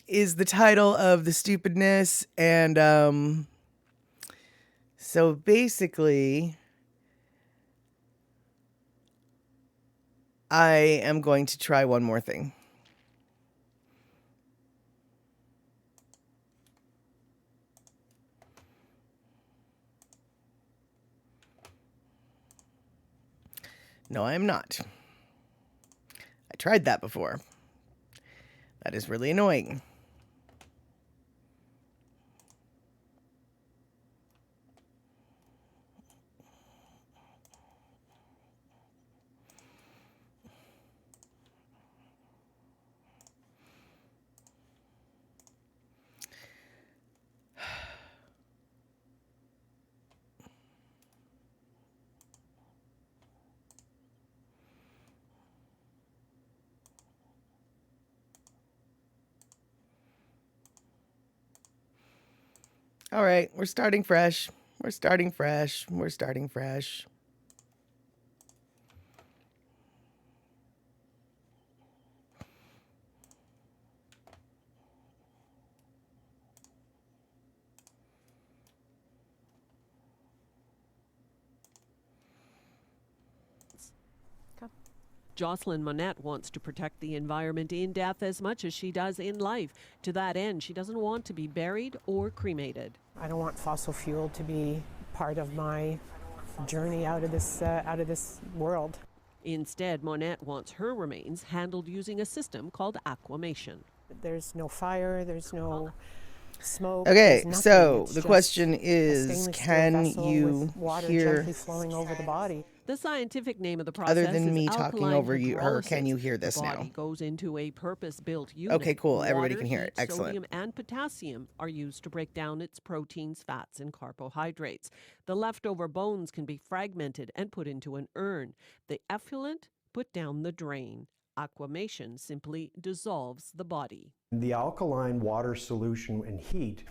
is the title of the stupidness. And So basically, I am going to try one more thing. No, I am not. I tried that before. That is really annoying. All right, we're starting fresh. We're starting fresh. We're starting fresh. Jocelyn Monette wants to protect the environment in death as much as she does in life. To that end, she doesn't want to be buried or cremated. I don't want fossil fuel to be part of my journey out of this world. Instead, Monette wants her remains handled using a system called Aquamation. There's no fire, there's no smoke. Okay, there's nothing. so It's the just question a is, stainless steel can vessel you with water hear, gently flowing over the body? The scientific name of the process other than is me talking alkaline over you, her, hydrolysis. can you hear this the body now? goes into a purpose-built unit. Okay, cool. Everybody Water, can hear it. heat, Excellent. Sodium and potassium are used to break down its proteins, fats, and carbohydrates. The leftover bones can be fragmented and put into an urn. The effluent put down the drain. Aquamation simply dissolves the body. The alkaline water solution and heat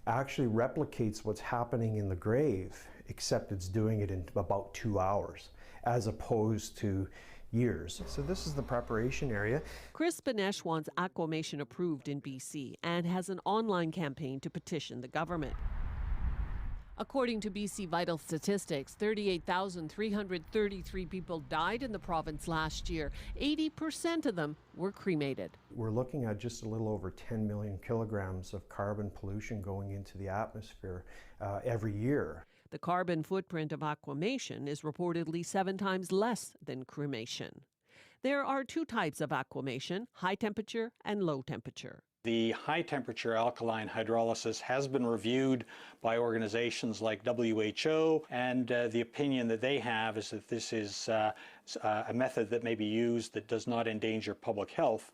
actually replicates what's happening in the grave, except it's doing it in about 2 hours, as opposed to years. So this is the preparation area. Chris Banesh wants Aquamation approved in BC and has an online campaign to petition the government. According to BC Vital Statistics, 38,333 people died in the province last year. 80% of them were cremated. We're looking at just a little over 10 million kilograms of carbon pollution going into the atmosphere every year. The carbon footprint of Aquamation is reportedly 7 times less than cremation. There are 2 types of Aquamation, high temperature and low temperature. The high temperature alkaline hydrolysis has been reviewed by organizations like WHO, and the opinion that they have is that this is a method that may be used that does not endanger public health.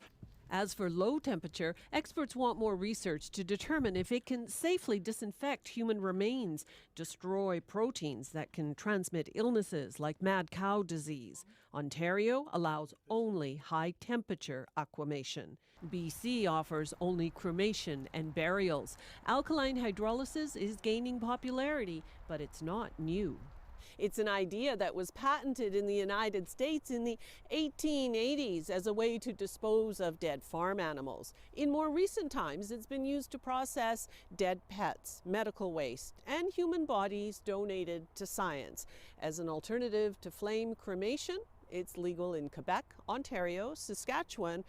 As for low temperature, experts want more research to determine if it can safely disinfect human remains, destroy proteins that can transmit illnesses like mad cow disease. Ontario allows only high temperature aquamation. BC offers only cremation and burials. Alkaline hydrolysis is gaining popularity, but it's not new. It's an idea that was patented in the United States in the 1880s as a way to dispose of dead farm animals. In more recent times, it's been used to process dead pets, medical waste, and human bodies donated to science. As an alternative to flame cremation, it's legal in Quebec, Ontario, Saskatchewan,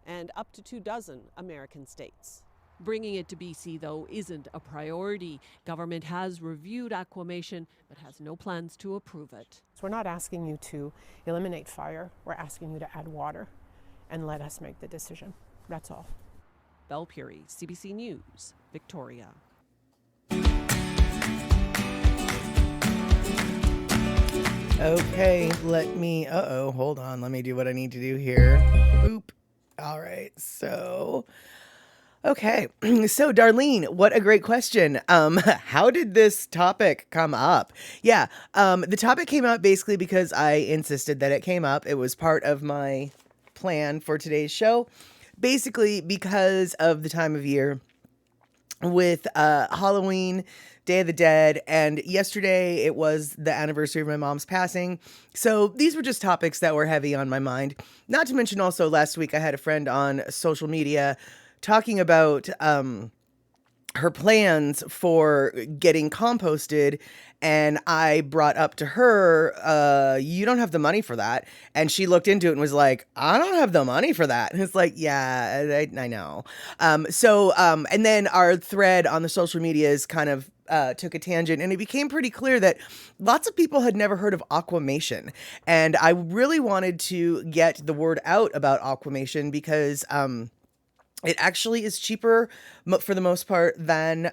and up to 24 American states. Bringing it to BC, though, isn't a priority. Government has reviewed Aquamation, but has no plans to approve it. So we're not asking you to eliminate fire, we're asking you to add water and let us make the decision. That's all. Belle Puri, CBC News, Victoria. Okay, hold on. Let me do what I need to do here. Boop. All right, so... Okay, so Darlene, what a great question. How did this topic come up? Yeah, the topic came up basically because I insisted that it came up. It was part of my plan for today's show, basically because of the time of year with Halloween, Day of the Dead, and yesterday it was the anniversary of my mom's passing. So these were just topics that were heavy on my mind. Not to mention also last week I had a friend on social media talking about her plans for getting composted, and I brought up to her, you don't have the money for that. And she looked into it and was like, I don't have the money for that. And it's like, yeah, I know. And then our thread on the social medias kind of took a tangent, and it became pretty clear that lots of people had never heard of Aquamation. And I really wanted to get the word out about Aquamation because it actually is cheaper for the most part than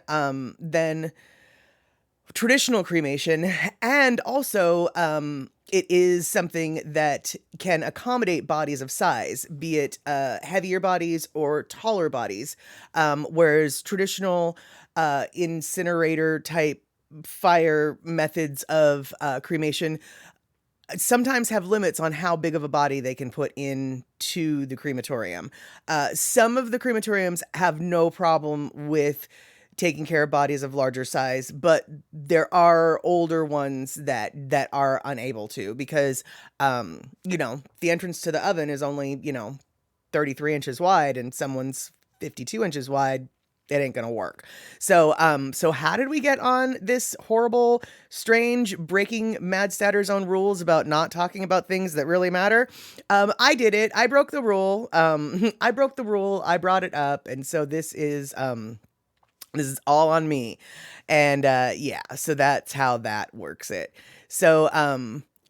traditional cremation, and also it is something that can accommodate bodies of size, be it heavier bodies or taller bodies, whereas traditional incinerator type fire methods of cremation sometimes have limits on how big of a body they can put into the crematorium. Some of the crematoriums have no problem with taking care of bodies of larger size, but there are older ones that are unable to because, the entrance to the oven is only, 33 inches wide and someone's 52 inches wide. It ain't gonna work. So how did we get on this horrible, strange, breaking Mad Statter's own rules about not talking about things that really matter? I did it. I broke the rule. I broke the rule. I brought it up, and so this is all on me. And so that's how that works it. So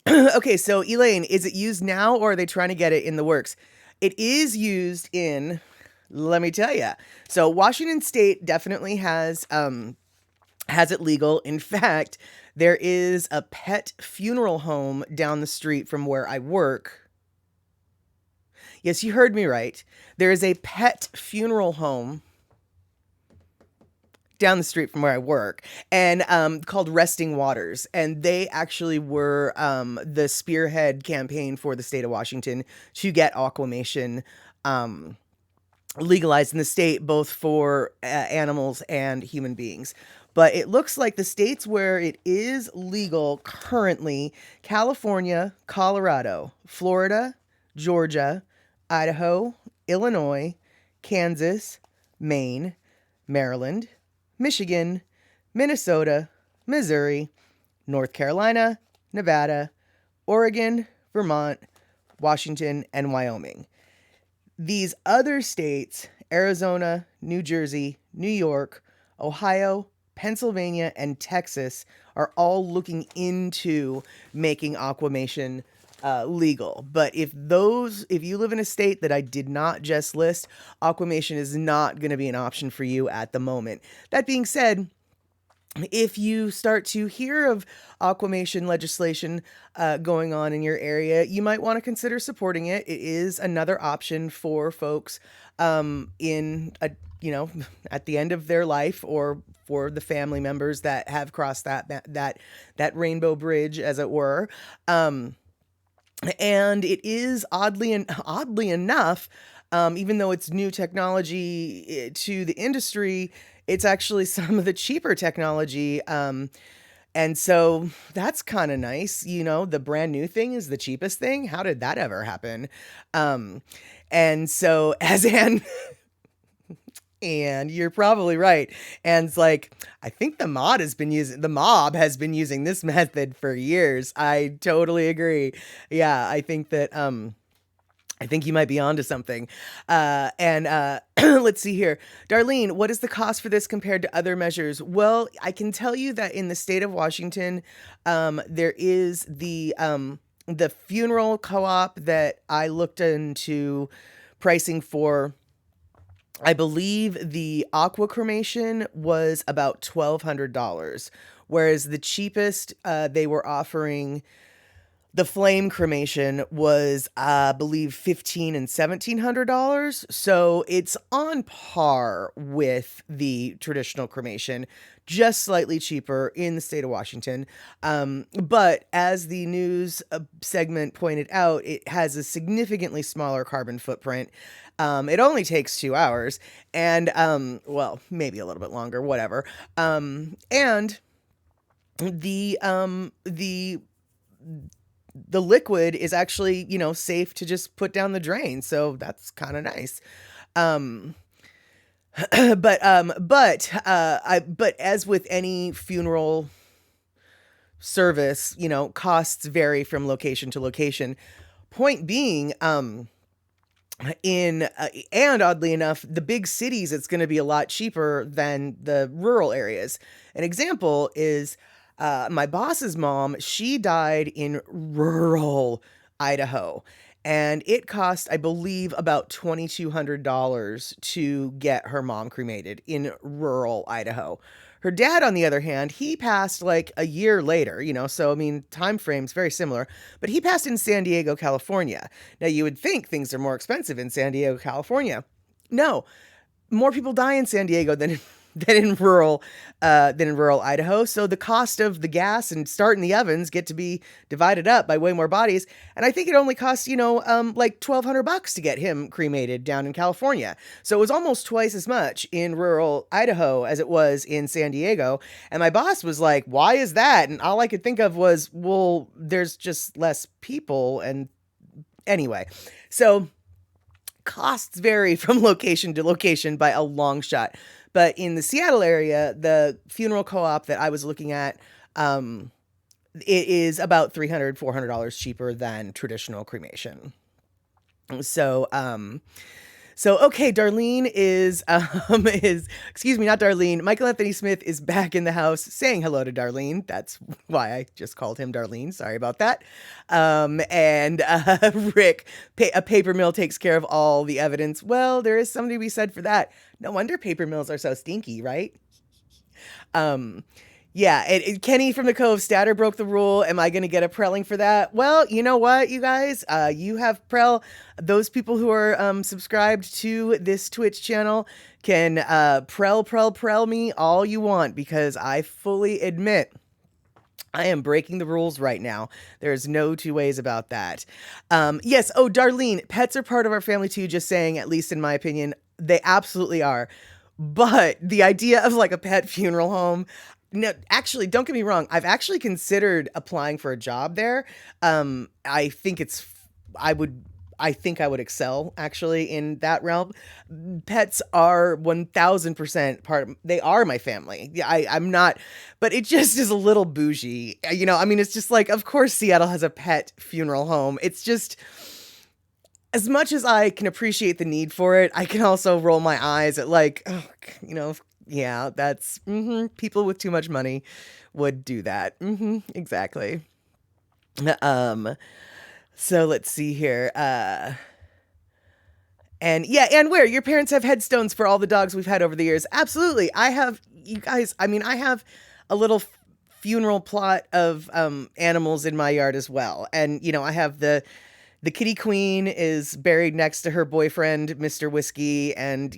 okay, so Elaine, is it used now, or are they trying to get it in the works? It is used in. Let me tell you. So Washington State definitely has it legal. In fact, there is a pet funeral home down the street from where I work. Yes, you heard me right. There is a pet funeral home down the street from where I work, and called Resting Waters. And they actually were the spearhead campaign for the state of Washington to get Aquamation legalized in the state, both for animals and human beings. But it looks like the states where it is legal currently: California, Colorado, Florida, Georgia, Idaho, Illinois, Kansas, Maine, Maryland, Michigan, Minnesota, Missouri, North Carolina, Nevada, Oregon, Vermont, Washington, and Wyoming. These other states, Arizona, New Jersey, New York, Ohio, Pennsylvania, and Texas, are all looking into making Aquamation legal. But if you live in a state that I did not just list, Aquamation is not going to be an option for you at the moment. That being said, if you start to hear of Aquamation legislation going on in your area, you might want to consider supporting it. It is another option for folks at the end of their life, or for the family members that have crossed that rainbow bridge, as it were. And it is oddly enough, even though it's new technology to the industry, it's actually some of the cheaper technology. And so that's kind of nice. The brand new thing is the cheapest thing. How did that ever happen? And so as Anne, and you're probably right. Anne's like, I think the mob has been using this method for years. I totally agree. Yeah, I think that, I think you might be onto something. Let's see here. Darlene, what is the cost for this compared to other measures? Well, I can tell you that in the state of Washington, there is the funeral co-op that I looked into pricing for. I believe the Aquamation was about $1,200, whereas the cheapest they were offering, the flame cremation, was, I believe, $1,500 and $1,700. So it's on par with the traditional cremation, just slightly cheaper in the state of Washington. But as the news segment pointed out, it has a significantly smaller carbon footprint. It only takes 2 hours, and well, maybe a little bit longer, whatever. And the liquid is actually, safe to just put down the drain. So that's kind of nice. but as with any funeral service, costs vary from location to location. Point being, and oddly enough, the big cities, it's going to be a lot cheaper than the rural areas. An example is my boss's mom. She died in rural Idaho, and it cost, I believe, about $2,200 to get her mom cremated in rural Idaho. Her dad, on the other hand, he passed like a year later, so I mean, time frame's very similar, but he passed in San Diego, California. Now, you would think things are more expensive in San Diego, California. No, more people die in San Diego than in rural Idaho. So the cost of the gas and starting the ovens get to be divided up by way more bodies. And I think it only costs, like $1,200 to get him cremated down in California. So it was almost twice as much in rural Idaho as it was in San Diego. And my boss was like, "Why is that?" And all I could think of was, well, there's just less people. And anyway, so costs vary from location to location by a long shot. But in the Seattle area, the funeral co-op that I was looking at, it is about $300, $400 cheaper than traditional cremation. So, okay, Darlene excuse me, not Darlene. Michael Anthony Smith is back in the house saying hello to Darlene. That's why I just called him Darlene. Sorry about that. And Rick, a paper mill takes care of all the evidence. Well, there is something to be said for that. No wonder paper mills are so stinky, right? Yeah, Kenny from the Cove, Statter broke the rule. Am I going to get a prelling for that? Well, you know what, you guys? You have prel. Those people who are subscribed to this Twitch channel can prel me all you want, because I fully admit I am breaking the rules right now. There's no two ways about that. Yes. Oh, Darlene, pets are part of our family too, just saying, at least in my opinion, they absolutely are. But the idea of like a pet funeral home, no, actually, don't get me wrong. I've actually considered applying for a job there. I think I would excel actually in that realm. Pets are 1000% they are my family. Yeah, I'm not, but it just is a little bougie. I mean, it's just like, of course Seattle has a pet funeral home. It's just, as much as I can appreciate the need for it, I can also roll my eyes at like, yeah, that's, people with too much money would do that. Exactly. So let's see here. And where your parents have headstones for all the dogs we've had over the years. Absolutely. I have, you guys, I mean, I have a little funeral plot of animals in my yard as well. And, I have the kitty queen is buried next to her boyfriend, Mr. Whiskey, and,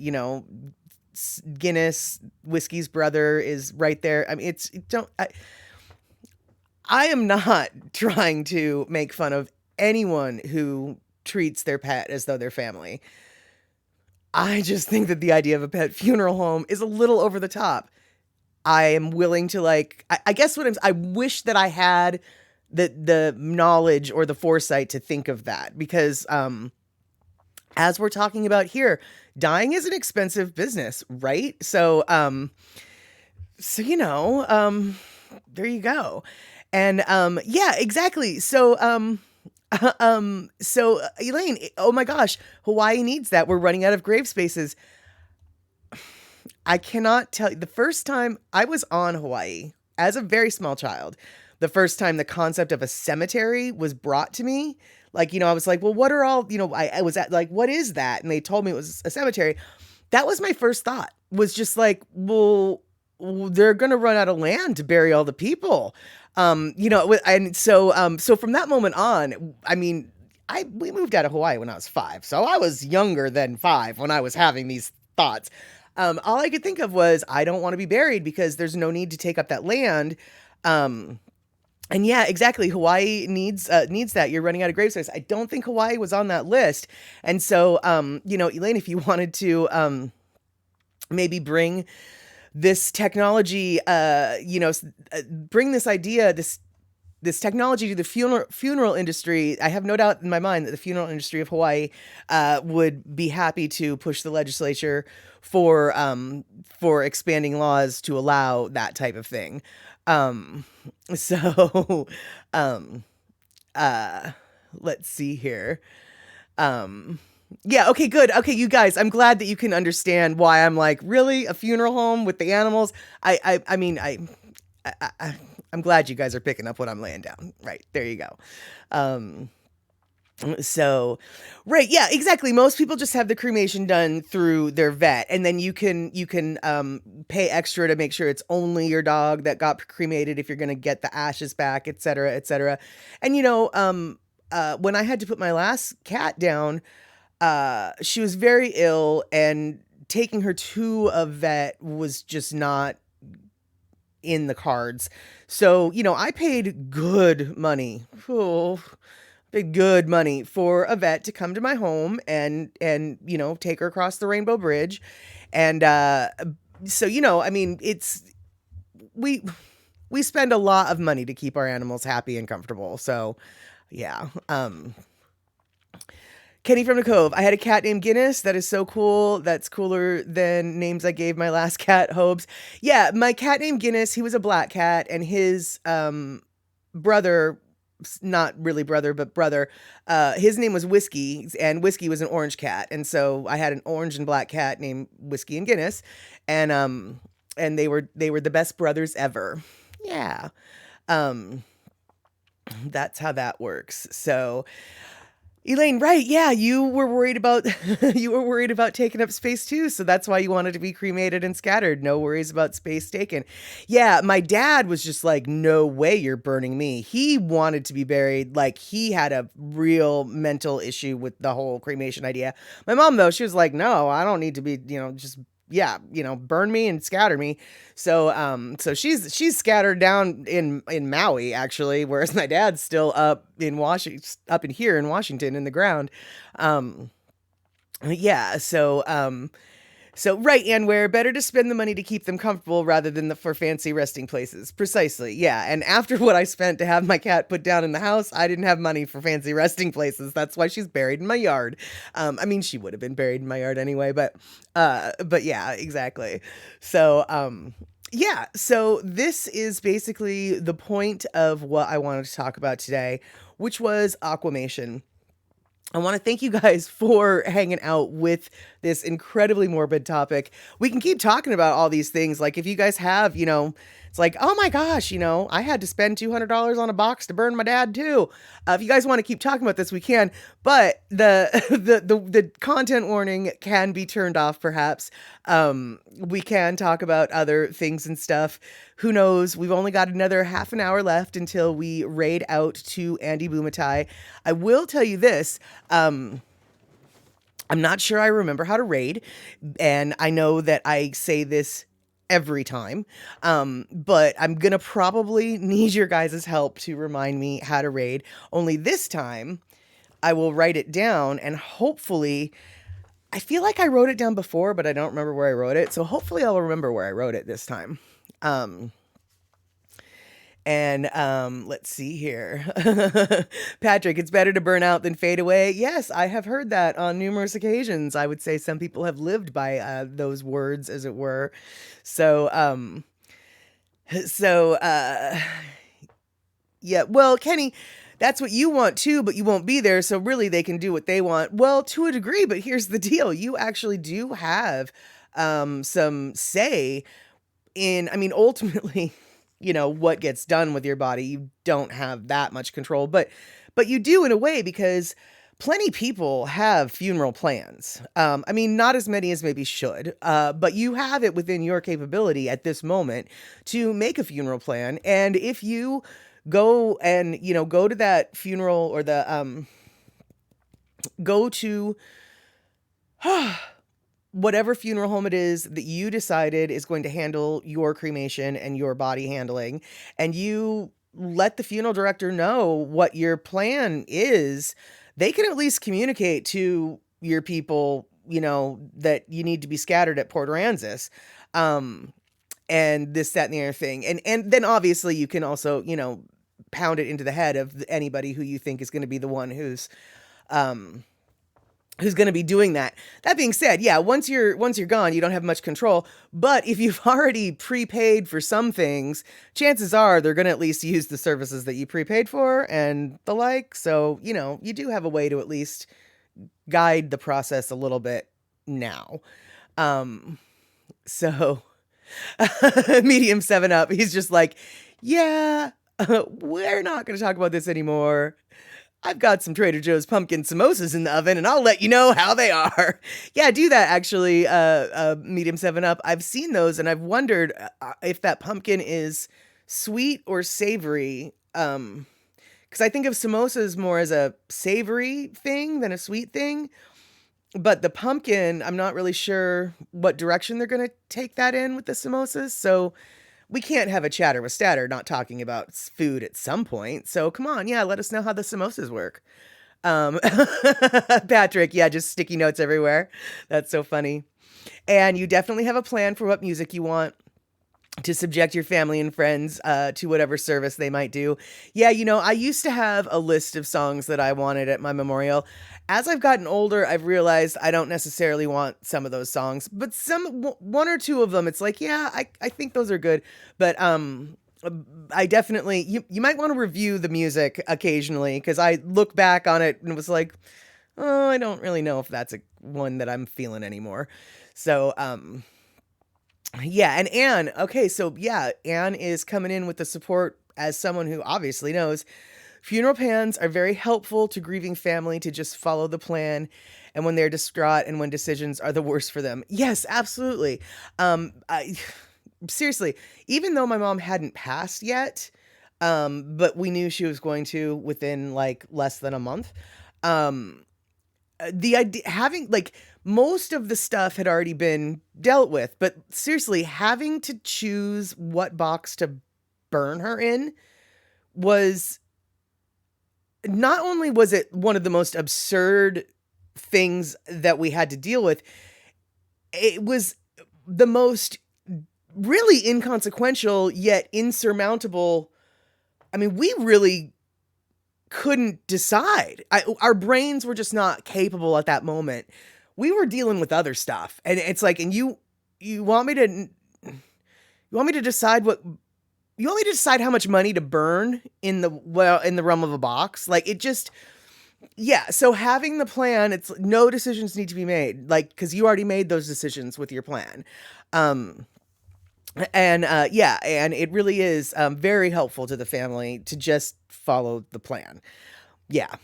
Guinness, Whiskey's brother, is right there. I mean, I am not trying to make fun of anyone who treats their pet as though they're family. I just think that the idea of a pet funeral home is a little over the top. I am willing to I guess I wish that I had the knowledge or the foresight to think of that, because as we're talking about here, dying is an expensive business, right? So there you go. And yeah, exactly. So Elaine, oh my gosh, Hawaii needs that. We're running out of grave spaces. I cannot tell you, the first time I was on Hawaii as a very small child, the first time the concept of a cemetery was brought to me, I was like, well, what are all, I was at what is that? And they told me it was a cemetery. That was my first thought, was just like, well, they're going to run out of land to bury all the people. And so from that moment on, I mean, we moved out of Hawaii when I was 5. So I was younger than 5 when I was having these thoughts. All I could think of was, I don't want to be buried because there's no need to take up that land. And yeah, exactly. Hawaii needs that. You're running out of grave space. I don't think Hawaii was on that list. And so, Elaine, if you wanted to maybe bring this technology, bring this idea, this this technology to the funeral industry, I have no doubt in my mind that the funeral industry of Hawaii would be happy to push the legislature for expanding laws to allow that type of thing. So let's see here. Yeah, okay, good. Okay, you guys, I'm glad that you can understand why I'm like, really, a funeral home with the animals? I mean, I'm glad you guys are picking up what I'm laying down. Right, there you go. So, right, yeah, exactly. Most people just have the cremation done through their vet, and then you can pay extra to make sure it's only your dog that got cremated if you're going to get the ashes back, et cetera, et cetera. And when I had to put my last cat down, she was very ill, and taking her to a vet was just not in the cards. So, I paid good money. Oh, paid good money for a vet to come to my home and take her across the Rainbow Bridge. And so, I mean, we spend a lot of money to keep our animals happy and comfortable. So, yeah. Kenny from the Cove. I had a cat named Guinness. That is so cool. That's cooler than names I gave my last cat, Hobes. Yeah, my cat named Guinness, he was a black cat, and his brother, not really brother, but brother, his name was Whiskey, and Whiskey was an orange cat. And so I had an orange and black cat named Whiskey and Guinness, and they were the best brothers ever. Yeah. That's how that works. So, Elaine, right? Yeah, you were worried about taking up space too, so that's why you wanted to be cremated and scattered. No worries about space taken. Yeah, my dad was just like, "No way, you're burning me." He wanted to be buried. Like, he had a real mental issue with the whole cremation idea. My mom, though, she was like, "No, I don't need to be, just." Yeah, burn me and scatter me. So she's scattered down in Maui, actually, whereas my dad's still up in here in Washington in the ground. Yeah, so right, and where better to spend the money to keep them comfortable rather than for fancy resting places. Precisely, yeah. And after what I spent to have my cat put down in the house, I didn't have money for fancy resting places. That's why she's buried in my yard. I mean, she would have been buried in my yard anyway, but yeah, exactly. So, yeah, so this is basically the point of what I wanted to talk about today, which was Aquamation. I want to thank you guys for hanging out with this incredibly morbid topic. We can keep talking about all these things. Like, if you guys have, it's like, oh my gosh, I had to spend $200 on a box to burn my dad too. If you guys want to keep talking about this, we can. But the content warning can be turned off, perhaps. We can talk about other things and stuff. Who knows? We've only got another half an hour left until we raid out to Andy Bumatai. I will tell you this. I'm not sure I remember how to raid, and I know that I say this every time, but I'm gonna probably need your guys' help to remind me how to raid. Only this time, I will write it down, and hopefully, I feel like I wrote it down before, but I don't remember where I wrote it, so hopefully I'll remember where I wrote it this time. Let's see here. Patrick, it's better to burn out than fade away. Yes, I have heard that on numerous occasions. I would say some people have lived by those words, as it were. So, yeah, well, Kenny, that's what you want too, but you won't be there. So really they can do what they want. Well, to a degree, but here's the deal. You actually do have some say in, I mean, ultimately, what gets done with your body. You don't have that much control, but you do in a way, because plenty people have funeral plans. I mean, not as many as maybe should, but you have it within your capability at this moment to make a funeral plan. And if you go and, go to that funeral, or go to whatever funeral home it is that you decided is going to handle your cremation and your body handling, and you let the funeral director know what your plan is, they can at least communicate to your people, that you need to be scattered at Port Aransas, and this, that, and the other thing. And then obviously you can also, pound it into the head of anybody who you think is going to be the one who's going to be doing that. That being said, yeah, once you're gone, you don't have much control. But if you've already prepaid for some things, chances are they're going to at least use the services that you prepaid for and the like. So, you know, you do have a way to at least guide the process a little bit now. So Medium 7 Up, he's just like, yeah, we're not going to talk about this anymore. I've got some Trader Joe's pumpkin samosas in the oven, and I'll let you know how they are. Yeah, do that, actually, Medium 7 Up. I've seen those, and I've wondered if that pumpkin is sweet or savory. Because I think of samosas more as a savory thing than a sweet thing. But the pumpkin, I'm not really sure what direction they're going to take that in with the samosas. So we can't have a chatter with Statter not talking about food at some point. So come on, yeah, let us know how the samosas work. Patrick, yeah, just sticky notes everywhere. That's so funny. And you definitely have a plan for what music you want to subject your family and friends to whatever service they might do. Yeah, you know, I used to have a list of songs that I wanted at my memorial. As I've gotten older, I've realized I don't necessarily want some of those songs, but one or two of them, it's like, yeah, I think those are good. But I definitely, you might want to review the music occasionally, because I look back on it and was like, oh, I don't really know if that's one that I'm feeling anymore. So, yeah, and Anne, okay, so yeah, Anne is coming in with the support as someone who obviously knows funeral plans are very helpful to grieving family to just follow the plan, and when they're distraught and when decisions are the worst for them. Yes, absolutely. Seriously, even though my mom hadn't passed yet, but we knew she was going to within like less than a month. The idea having like most of the stuff had already been dealt with, but seriously, having to choose what box to burn her in was not only was it one of the most absurd things that we had to deal with, it was the most really inconsequential yet insurmountable. I mean, we really couldn't decide. Our brains were just not capable at that moment. We were dealing with other stuff, and it's like, and you want me to decide how much money to burn in the realm of a box. Like, it just, yeah. So having the plan, it's no decisions need to be made, like, because you already made those decisions with your plan. Yeah, and it really is very helpful to the family to just follow the plan. Yeah.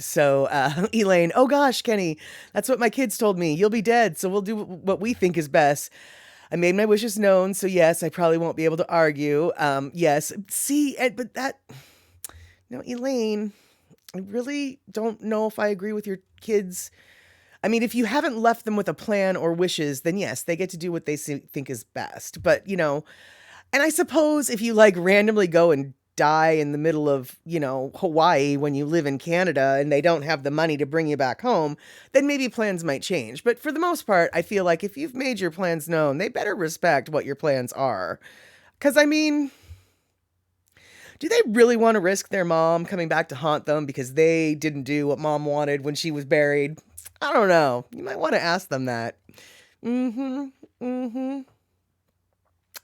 So Elaine, oh gosh, Kenny, that's what my kids told me. You'll be dead, so we'll do what we think is best. I made my wishes known, so yes, I probably won't be able to argue. Yes, see, but that, no, Elaine, I really don't know if I agree with your kids. I mean, if you haven't left them with a plan or wishes, then yes, they get to do what they think is best. But, you know, and I suppose if you like randomly go and die in the middle of, you know, Hawaii when you live in Canada and they don't have the money to bring you back home, then maybe plans might change. But for the most part, I feel like if you've made your plans known, they better respect what your plans are. Because, I mean, do they really want to risk their mom coming back to haunt them because they didn't do what mom wanted when she was buried? I don't know. You might want to ask them that.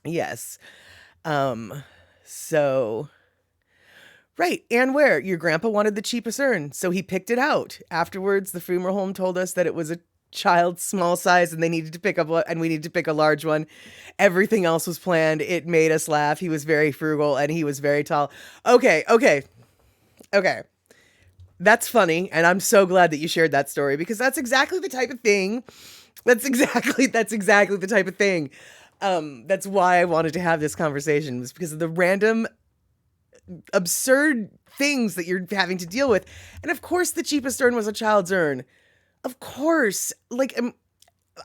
Yes. So, right. And where? Your grandpa wanted the cheapest urn, so he picked it out. Afterwards, the funeral home told us that it was a child's small size and they needed to pick up and we needed to pick a large one. Everything else was planned. It made us laugh. He was very frugal and he was very tall. Okay. That's funny, and I'm so glad that you shared that story, because that's exactly the type of thing. That's exactly the type of thing. That's why I wanted to have this conversation, was because of the random, absurd things that you're having to deal with. And of course, the cheapest urn was a child's urn. Of course. Like,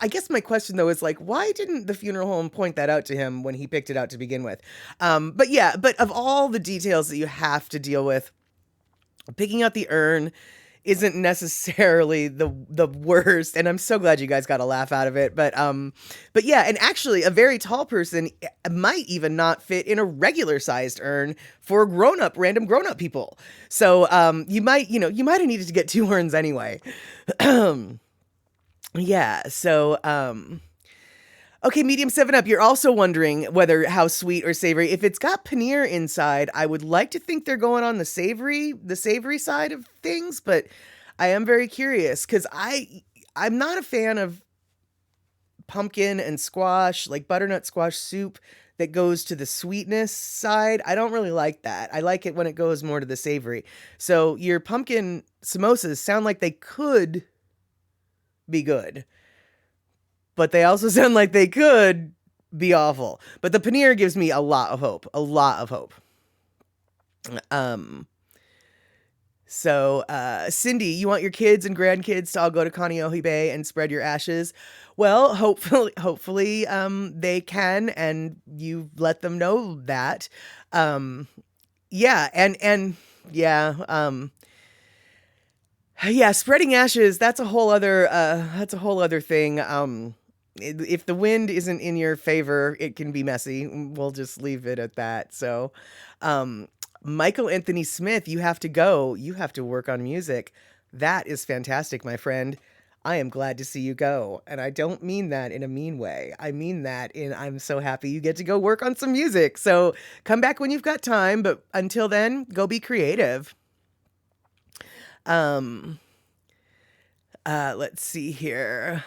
I guess my question though is like, why didn't the funeral home point that out to him when he picked it out to begin with? But of all the details that you have to deal with, picking out the urn isn't necessarily the worst, and I'm so glad you guys got a laugh out of it. But yeah, and actually, a very tall person might even not fit in a regular sized urn for random grown up people. So you might have needed to get 2 urns anyway. Yeah. So okay, medium 7 Up. You're also wondering how sweet or savory. If it's got paneer inside, I would like to think they're going on the savory side of things, but I am very curious because I'm not a fan of pumpkin and squash, like butternut squash soup that goes to the sweetness side. I don't really like that. I like it when it goes more to the savory. So your pumpkin samosas sound like they could be good, but they also sound like they could be awful. But the paneer gives me a lot of hope. So Cindy, you want your kids and grandkids to all go to Kaneohe Bay and spread your ashes? Well, hopefully they can, and you let them know that. Yeah, and yeah, yeah, spreading ashes, that's a whole other thing. If the wind isn't in your favor, it can be messy. We'll just leave it at that. So, Michael Anthony Smith, you have to go. You have to work on music. That is fantastic, my friend. I am glad to see you go. And I don't mean that in a mean way. I mean that in I'm so happy you get to go work on some music. So come back when you've got time. But until then, go be creative. Let's see here.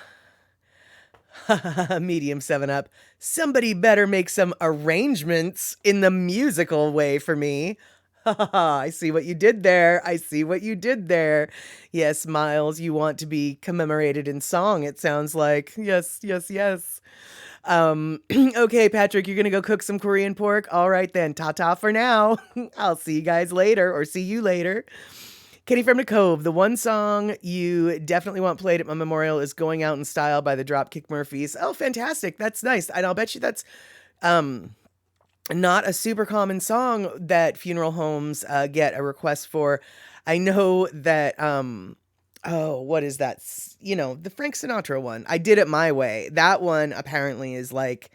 Medium 7 Up. Somebody better make some arrangements in the musical way for me. I see what you did there. Yes, Miles, you want to be commemorated in song, it sounds like. Yes. Okay, Patrick, you're gonna go cook some Korean pork? All right then, ta-ta for now. I'll see you guys later, or see you later. Kenny from the Cove, the one song you definitely want played at my memorial is Going Out in Style by the Dropkick Murphys. Oh, fantastic. That's nice. And I'll bet you that's not a super common song that funeral homes get a request for. I know that, what is that? The Frank Sinatra one. I Did It My Way. That one apparently is like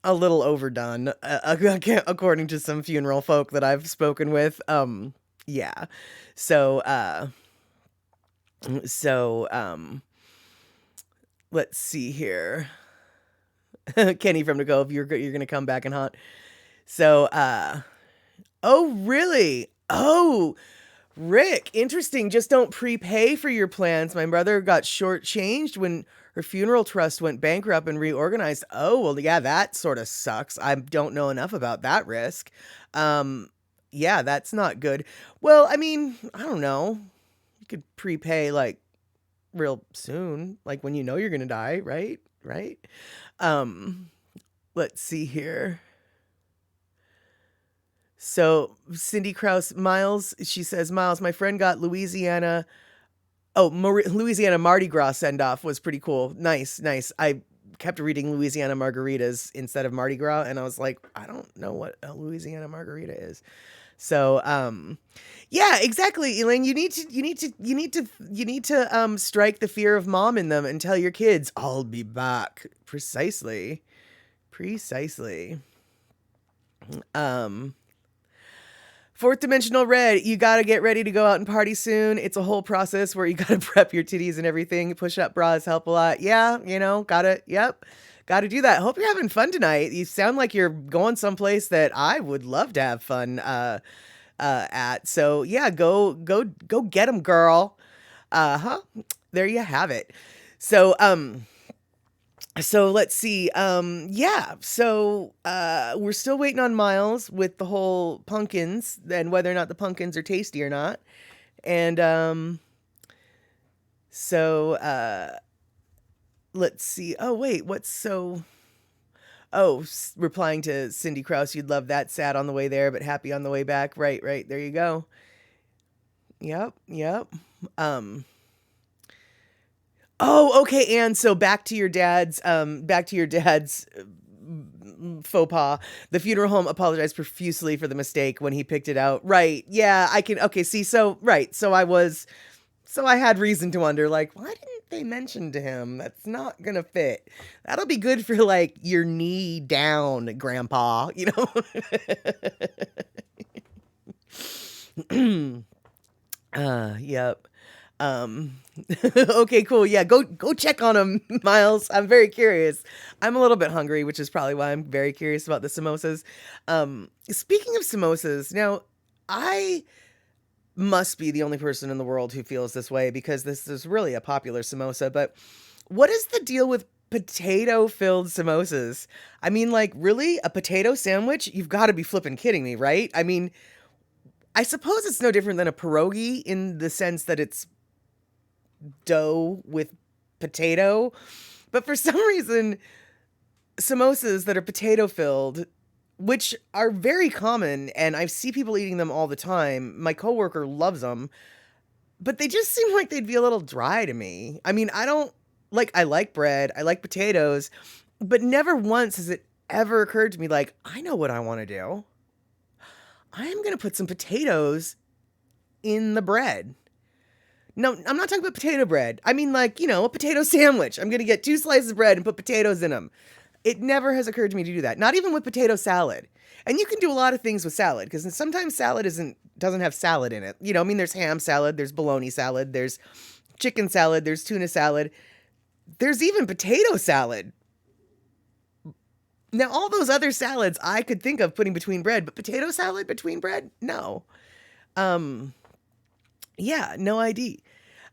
a little overdone, according to some funeral folk that I've spoken with. Yeah. So let's see here. Kenny from the Cove, you're going to come back and haunt. So, oh, really? Oh, Rick, interesting. Just don't prepay for your plans. My brother got shortchanged when her funeral trust went bankrupt and reorganized. Oh, well, yeah, that sort of sucks. I don't know enough about that risk. Yeah, that's not good. Well, I mean, I don't know. You could prepay like real soon, like when you know you're going to die, right? Right? Let's see here. So Cindy Krause, Miles, she says, Miles, my friend got Louisiana Mardi Gras send-off was pretty cool. Nice. I kept reading Louisiana margaritas instead of Mardi Gras, and I was like, I don't know what a Louisiana margarita is. So, yeah, exactly, Elaine. You need to strike the fear of mom in them and tell your kids, I'll be back. Precisely. Fourth Dimensional Red, you got to get ready to go out and party soon. It's a whole process where you got to prep your titties and everything. Push-up bras help a lot. Yeah, got to do that. Hope you're having fun tonight. You sound like you're going someplace that I would love to have fun at. So yeah, go get them, girl. There you have it. So let's see. Yeah. So we're still waiting on Miles with the whole pumpkins and whether or not the pumpkins are tasty or not. And let's see. Oh, wait, replying to Cindy Krause, you'd love that. Sad on the way there, but happy on the way back. Right. There you go. Yep. Oh, okay. And so back to your dad's faux pas. The funeral home apologized profusely for the mistake when he picked it out. Right. Yeah, I can. Okay, see, so, right. So I had reason to wonder, like, why didn't they mention to him that's not going to fit? That'll be good for, like, your knee down, Grandpa, you know? Yep. Okay, cool. Yeah, go check on him, Miles. I'm very curious. I'm a little bit hungry, which is probably why I'm very curious about the samosas. Speaking of samosas, now I must be the only person in the world who feels this way because this is really a popular samosa, but what is the deal with potato-filled samosas? I mean, like, really? A potato sandwich? You've got to be flipping kidding me, right? I mean, I suppose it's no different than a pierogi in the sense that it's dough with potato, but for some reason, samosas that are potato filled, which are very common, and I see people eating them all the time. My coworker loves them, but they just seem like they'd be a little dry to me. I mean, I like bread, I like potatoes, but never once has it ever occurred to me, like, I know what I want to do. I'm going to put some potatoes in the bread. No, I'm not talking about potato bread. I mean, like, a potato sandwich. I'm going to get 2 slices of bread and put potatoes in them. It never has occurred to me to do that. Not even with potato salad. And you can do a lot of things with salad because sometimes salad doesn't have salad in it. I mean, there's ham salad, there's bologna salad, there's chicken salad, there's tuna salad. There's even potato salad. Now, all those other salads I could think of putting between bread, but potato salad between bread? No. Yeah, no ID.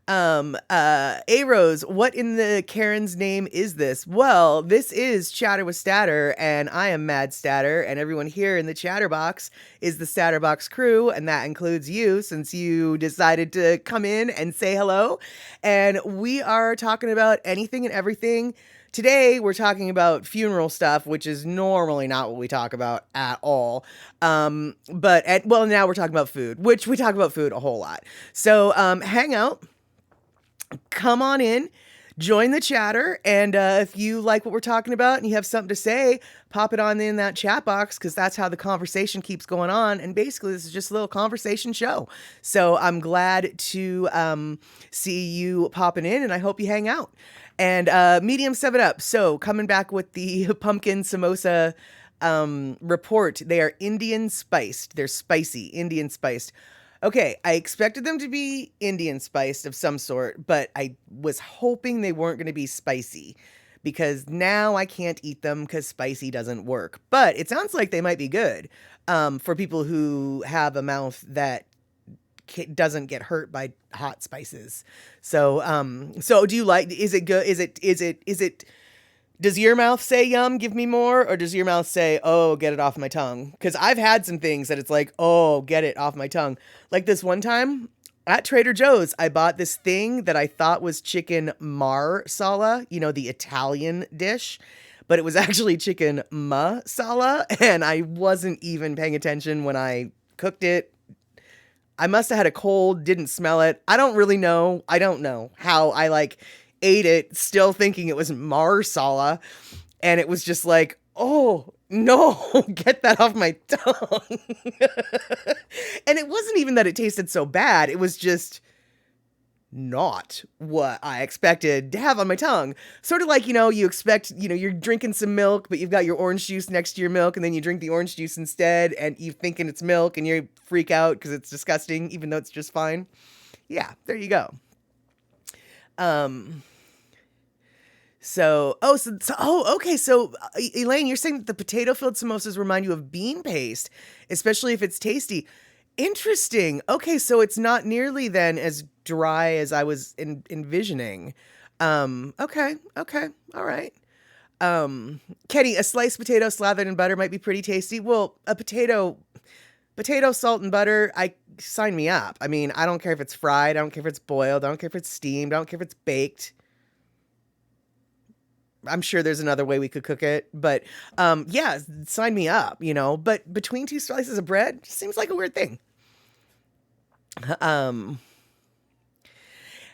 A-Rose, what in the Karen's name is this? Well, this is Chatter with Statter, and I am Mad Statter, and everyone here in the Chatterbox is the Statterbox crew, and that includes you, since you decided to come in and say hello. And we are talking about anything and everything. Today, we're talking about funeral stuff, which is normally not what we talk about at all. Now we're talking about food, which we talk about food a whole lot. So hang out. Come on in, join the chatter, and if you like what we're talking about and you have something to say, pop it on in that chat box because that's how the conversation keeps going on. And basically, this is just a little conversation show. So I'm glad to see you popping in, and I hope you hang out. And medium 7-Up. So coming back with the pumpkin samosa report. They are Indian spiced. They're spicy, Indian spiced. Okay, I expected them to be Indian spiced of some sort, but I was hoping they weren't going to be spicy because now I can't eat them because spicy doesn't work. But it sounds like they might be good for people who have a mouth that doesn't get hurt by hot spices. So do you like, is it good? Is it, does your mouth say yum, give me more? Or does your mouth say, oh, get it off my tongue? Because I've had some things that it's like, oh, get it off my tongue. Like this one time at Trader Joe's, I bought this thing that I thought was chicken marsala, the Italian dish. But it was actually chicken masala. And I wasn't even paying attention when I cooked it. I must have had a cold, didn't smell it. I don't really know. I don't know how I ate it still thinking it was marsala, and it was just like, oh no, get that off my tongue. And it wasn't even that it tasted so bad, it was just not what I expected to have on my tongue. Sort of like, you expect, you're drinking some milk, but you've got your orange juice next to your milk, and then you drink the orange juice instead, and you're thinking it's milk, and you freak out because it's disgusting, even though it's just fine. Yeah, there you go. Okay. So Elaine, you're saying that the potato-filled samosas remind you of bean paste, especially if it's tasty. Interesting. Okay, so it's not nearly then as dry as I was envisioning. Okay, all right. Kenny, a sliced potato slathered in butter might be pretty tasty. Well, a potato, salt and butter, sign me up. I mean, I don't care if it's fried, I don't care if it's boiled, I don't care if it's steamed, I don't care if it's baked. I'm sure there's another way we could cook it, but yeah, sign me up, but between 2 slices of bread seems like a weird thing.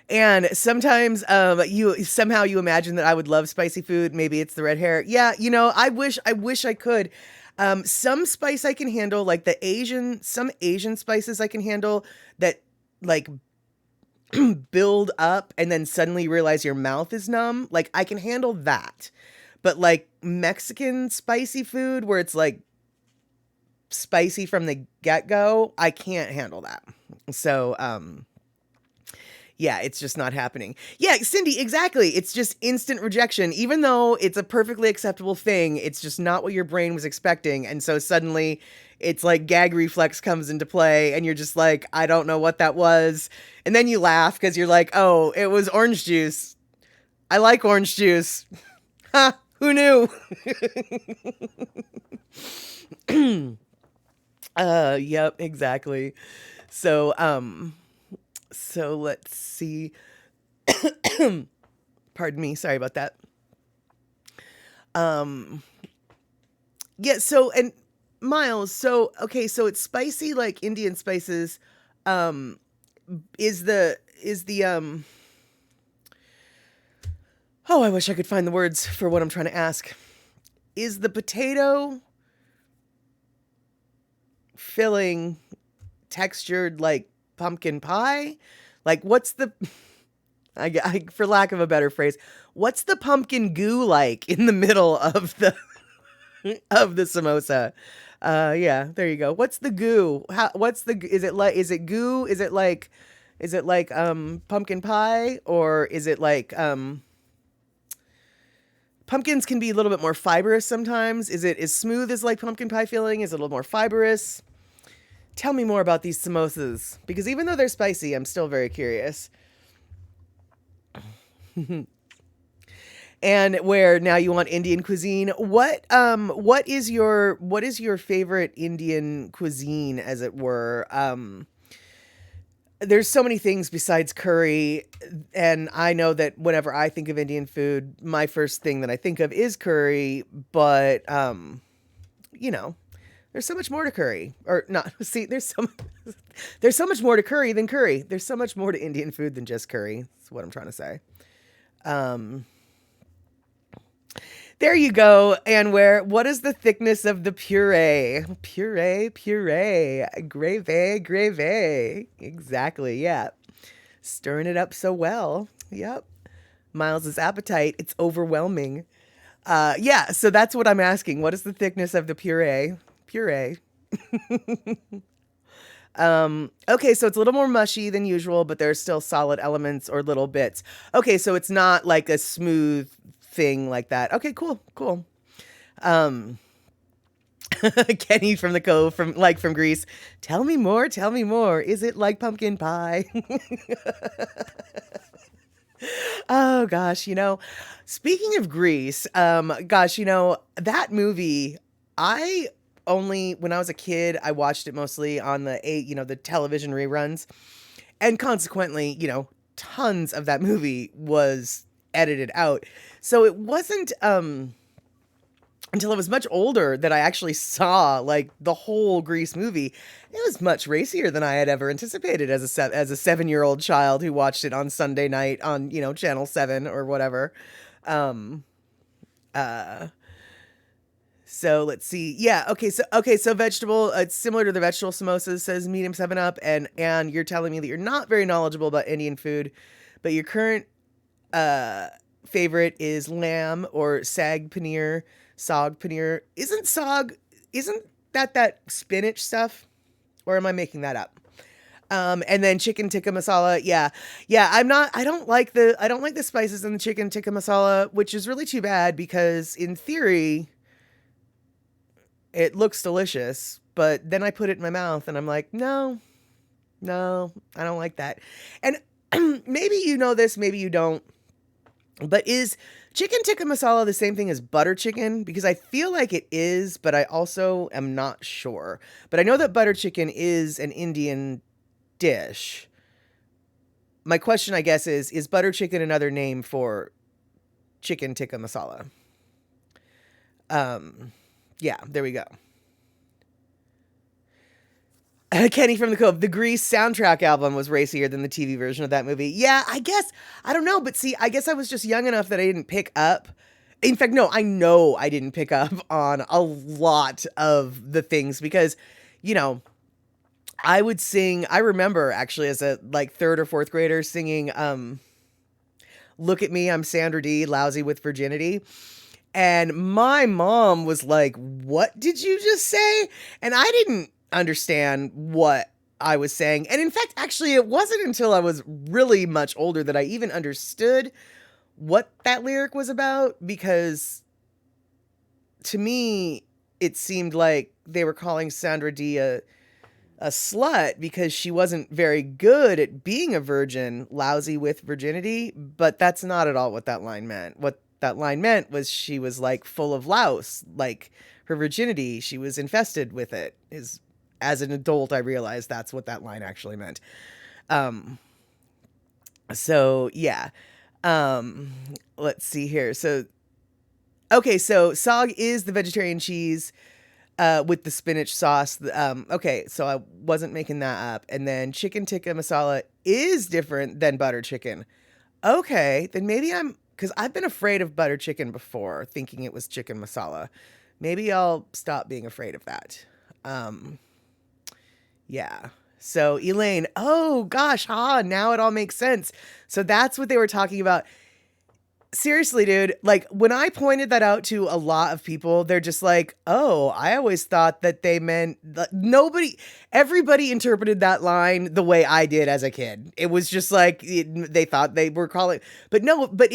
And sometimes you somehow you imagine that I would love spicy food. Maybe it's the red hair. Yeah, you know, I wish I could. Some spice I can handle, like some Asian spices I can handle that like build up and then suddenly realize your mouth is numb. Like I can handle that. But like Mexican spicy food where it's like spicy from the get-go, I can't handle that. So, yeah, it's just not happening. Yeah, Cindy, exactly. It's just instant rejection. Even though it's a perfectly acceptable thing, it's just not what your brain was expecting. And so suddenly it's like gag reflex comes into play and you're just like, I don't know what that was. And then you laugh because you're like, oh, it was orange juice. I like orange juice. Ha, who knew? Yep, exactly. So, so let's see. Pardon me, sorry about that. Yeah, so and Miles, so okay, so it's spicy like Indian spices. Um is the oh, I wish I could find the words for what I'm trying to ask. Is the potato filling textured like pumpkin pie? Like what's the for lack of a better phrase, what's the pumpkin goo like in the middle of the of the samosa? Yeah, there you go. What's the goo? Is it goo? Is it like pumpkin pie, or is it like pumpkins can be a little bit more fibrous sometimes. Is it as smooth as like pumpkin pie filling? Is it a little more fibrous? Tell me more about these samosas, because even though they're spicy, I'm still very curious. And where now you want Indian cuisine, what is your favorite Indian cuisine, as it were? There's so many things besides curry, and I know that whenever I think of Indian food, my first thing that I think of is curry, but you know, there's so much more to curry. Or not, see, there's so much more to curry than curry. There's so much more to Indian food than just curry. That's what I'm trying to say. There you go. And what is the thickness of the puree? Puree. Gravy. Exactly. Yeah. Stirring it up so well. Yep. Miles's appetite. It's overwhelming. Yeah. So that's what I'm asking. What is the thickness of the puree? Puree. Okay, so it's a little more mushy than usual, but there's still solid elements or little bits. Okay, so it's not like a smooth thing like that. Okay, cool. Kenny from the Cove, from Greece. Tell me more. Is it like pumpkin pie? Oh gosh, speaking of Greece, that movie, when I was a kid, I watched it mostly on the television reruns. And consequently, tons of that movie was edited out. So it wasn't until I was much older that I actually saw like the whole Grease movie. It was much racier than I had ever anticipated as a 7-year-old child who watched it on Sunday night on, Channel 7 or whatever. So let's see. Yeah. Okay. So vegetable. It's similar to the vegetable samosas. Says medium 7-Up, and you're telling me that you're not very knowledgeable about Indian food, but your current favorite is lamb or sag paneer, sog paneer. Isn't that spinach stuff, or am I making that up? And then chicken tikka masala. Yeah. I don't like the spices in the chicken tikka masala, which is really too bad because in theory it looks delicious, but then I put it in my mouth and I'm like, no, I don't like that. And maybe you know this, maybe you don't, but is chicken tikka masala the same thing as butter chicken? Because I feel like it is, but I also am not sure. But I know that butter chicken is an Indian dish. My question, I guess, is butter chicken another name for chicken tikka masala? Yeah, there we go. Kenny from the Cove, the Grease soundtrack album was racier than the TV version of that movie. Yeah, I guess, I don't know, but see, I guess I was just young enough that I didn't pick up. In fact, no, I know I didn't pick up on a lot of the things because, you know, I would sing, I remember actually as a like third or fourth grader singing, Look at Me, I'm Sandra D, Lousy with Virginity. And my mom was like, what did you just say? And I didn't understand what I was saying. And in fact, actually, it wasn't until I was really much older that I even understood what that lyric was about, because to me, it seemed like they were calling Sandra D a slut because she wasn't very good at being a virgin, lousy with virginity. But that's not at all what that line meant. What that line meant was she was like full of louse, like her virginity, she was infested with it. Is, as an adult, I realized that's what that line actually meant. So yeah. Let's see here. So, okay, so sog is the vegetarian cheese with the spinach sauce. Okay, so I wasn't making that up. And then chicken tikka masala is different than butter chicken. Okay, then maybe because I've been afraid of butter chicken before, thinking it was chicken masala. Maybe I'll stop being afraid of that. Yeah. So Elaine, oh gosh, now it all makes sense. So that's what they were talking about. Seriously, dude, like when I pointed that out to a lot of people, they're just like, oh, I always thought that they meant everybody interpreted that line the way I did as a kid. It was just like, they thought they were calling, but no, but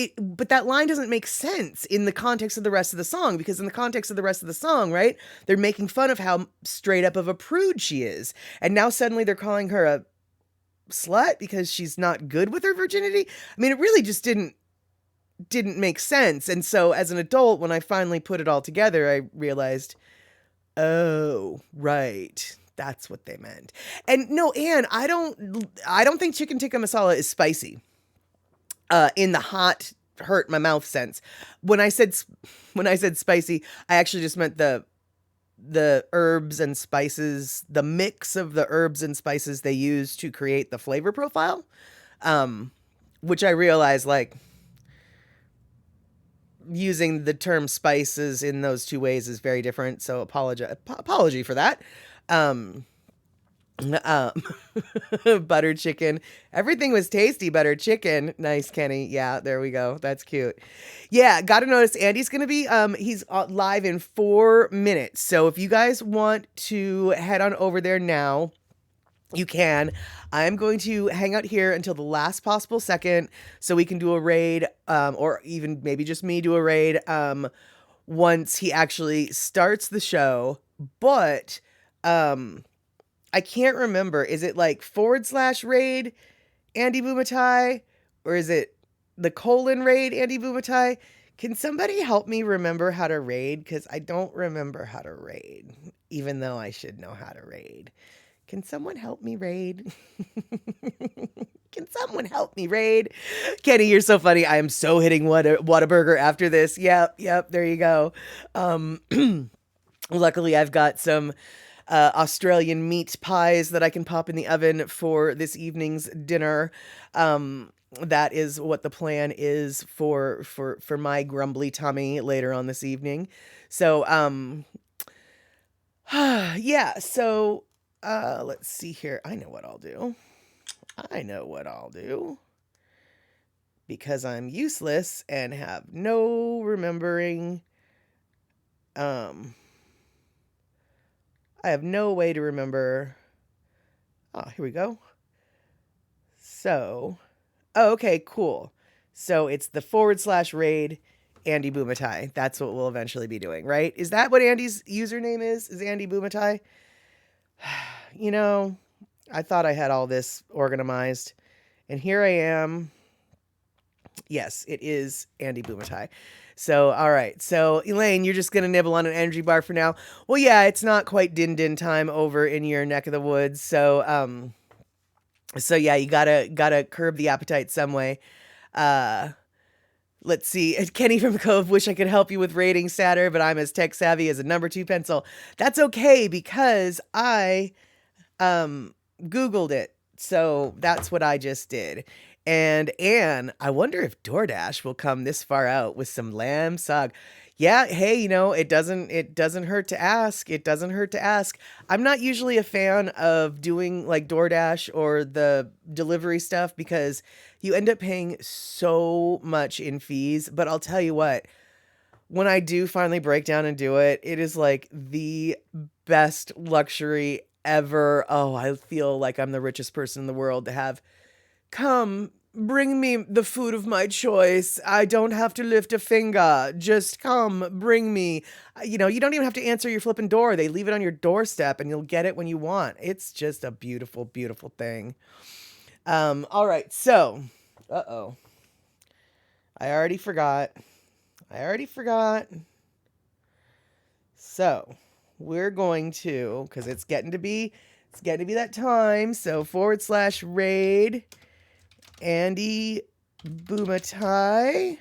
that line doesn't make sense in the context of the rest of the song, because in the context of the rest of the song, right, they're making fun of how straight up of a prude she is. And now suddenly they're calling her a slut because she's not good with her virginity. I mean, it really just didn't make sense. And so as an adult, when I finally put it all together, I realized, oh, right, that's what they meant. And no, Anne, I don't think chicken tikka masala is spicy in the hot hurt my mouth sense. When I said spicy, I actually just meant the herbs and spices, the mix of the herbs and spices they use to create the flavor profile, which I realized, like, using the term spices in those two ways is very different. So apology for that. Butter chicken. Everything was tasty. Butter chicken. Nice, Kenny. Yeah, there we go. That's cute. Yeah, gotta notice Andy's gonna be he's live in 4 minutes. So if you guys want to head on over there now, you can. I'm going to hang out here until the last possible second so we can do a raid, or even maybe just me do a raid once he actually starts the show. But I can't remember. Is it like /raid Andy Bumatai, or is it the raid Andy Bumatai? Can somebody help me remember how to raid? Because I don't remember how to raid, even though I should know how to raid. Can someone help me raid? Can someone help me raid? Kenny, you're so funny. I am so hitting Whataburger after this. Yep, there you go. Luckily, I've got some Australian meat pies that I can pop in the oven for this evening's dinner. That is what the plan is for my grumbly tummy later on this evening. So, yeah, so... let's see here. I know what I'll do. Because I'm useless and have no remembering. I have no way to remember. Oh, here we go. So, okay, cool. So it's the /raid Andy Bumatai. That's what we'll eventually be doing, right? Is that what Andy's username is? Is Andy Bumatai? You know, I thought I had all this organized, and here I am. Yes, it is Andy Bumatai. So, all right. So, Elaine, you're just going to nibble on an energy bar for now. Well, yeah, it's not quite din time over in your neck of the woods. So, yeah, you gotta curb the appetite some way. Let's see. Kenny from Cove, wish I could help you with rating Saturn, but I'm as tech savvy as a number 2 pencil. That's okay, because I Googled it. So that's what I just did. And Anne, I wonder if DoorDash will come this far out with some lamb sog. Yeah, hey, it doesn't hurt to ask. It doesn't hurt to ask. I'm not usually a fan of doing like DoorDash or the delivery stuff because you end up paying so much in fees, but I'll tell you what, when I do finally break down and do it, it is like the best luxury ever. Oh, I feel like I'm the richest person in the world to have come bring me the food of my choice. I don't have to lift a finger. Just come bring me. You don't even have to answer your flipping door. They leave it on your doorstep and you'll get it when you want. It's just a beautiful, beautiful thing. All right. So, I already forgot. So we're going to, because it's getting to be that time. So /raid Andy Boomatai.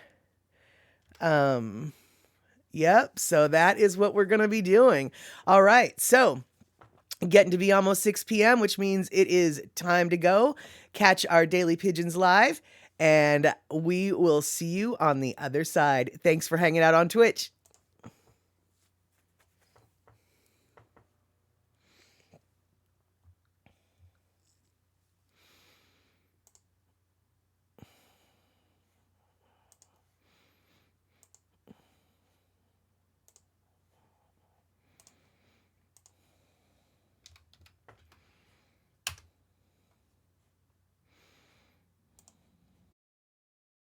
Yep. So that is what we're going to be doing. All right. So getting to be almost 6 p.m., which means it is time to go catch our Daily Pigeons live. And we will see you on the other side. Thanks for hanging out on Twitch.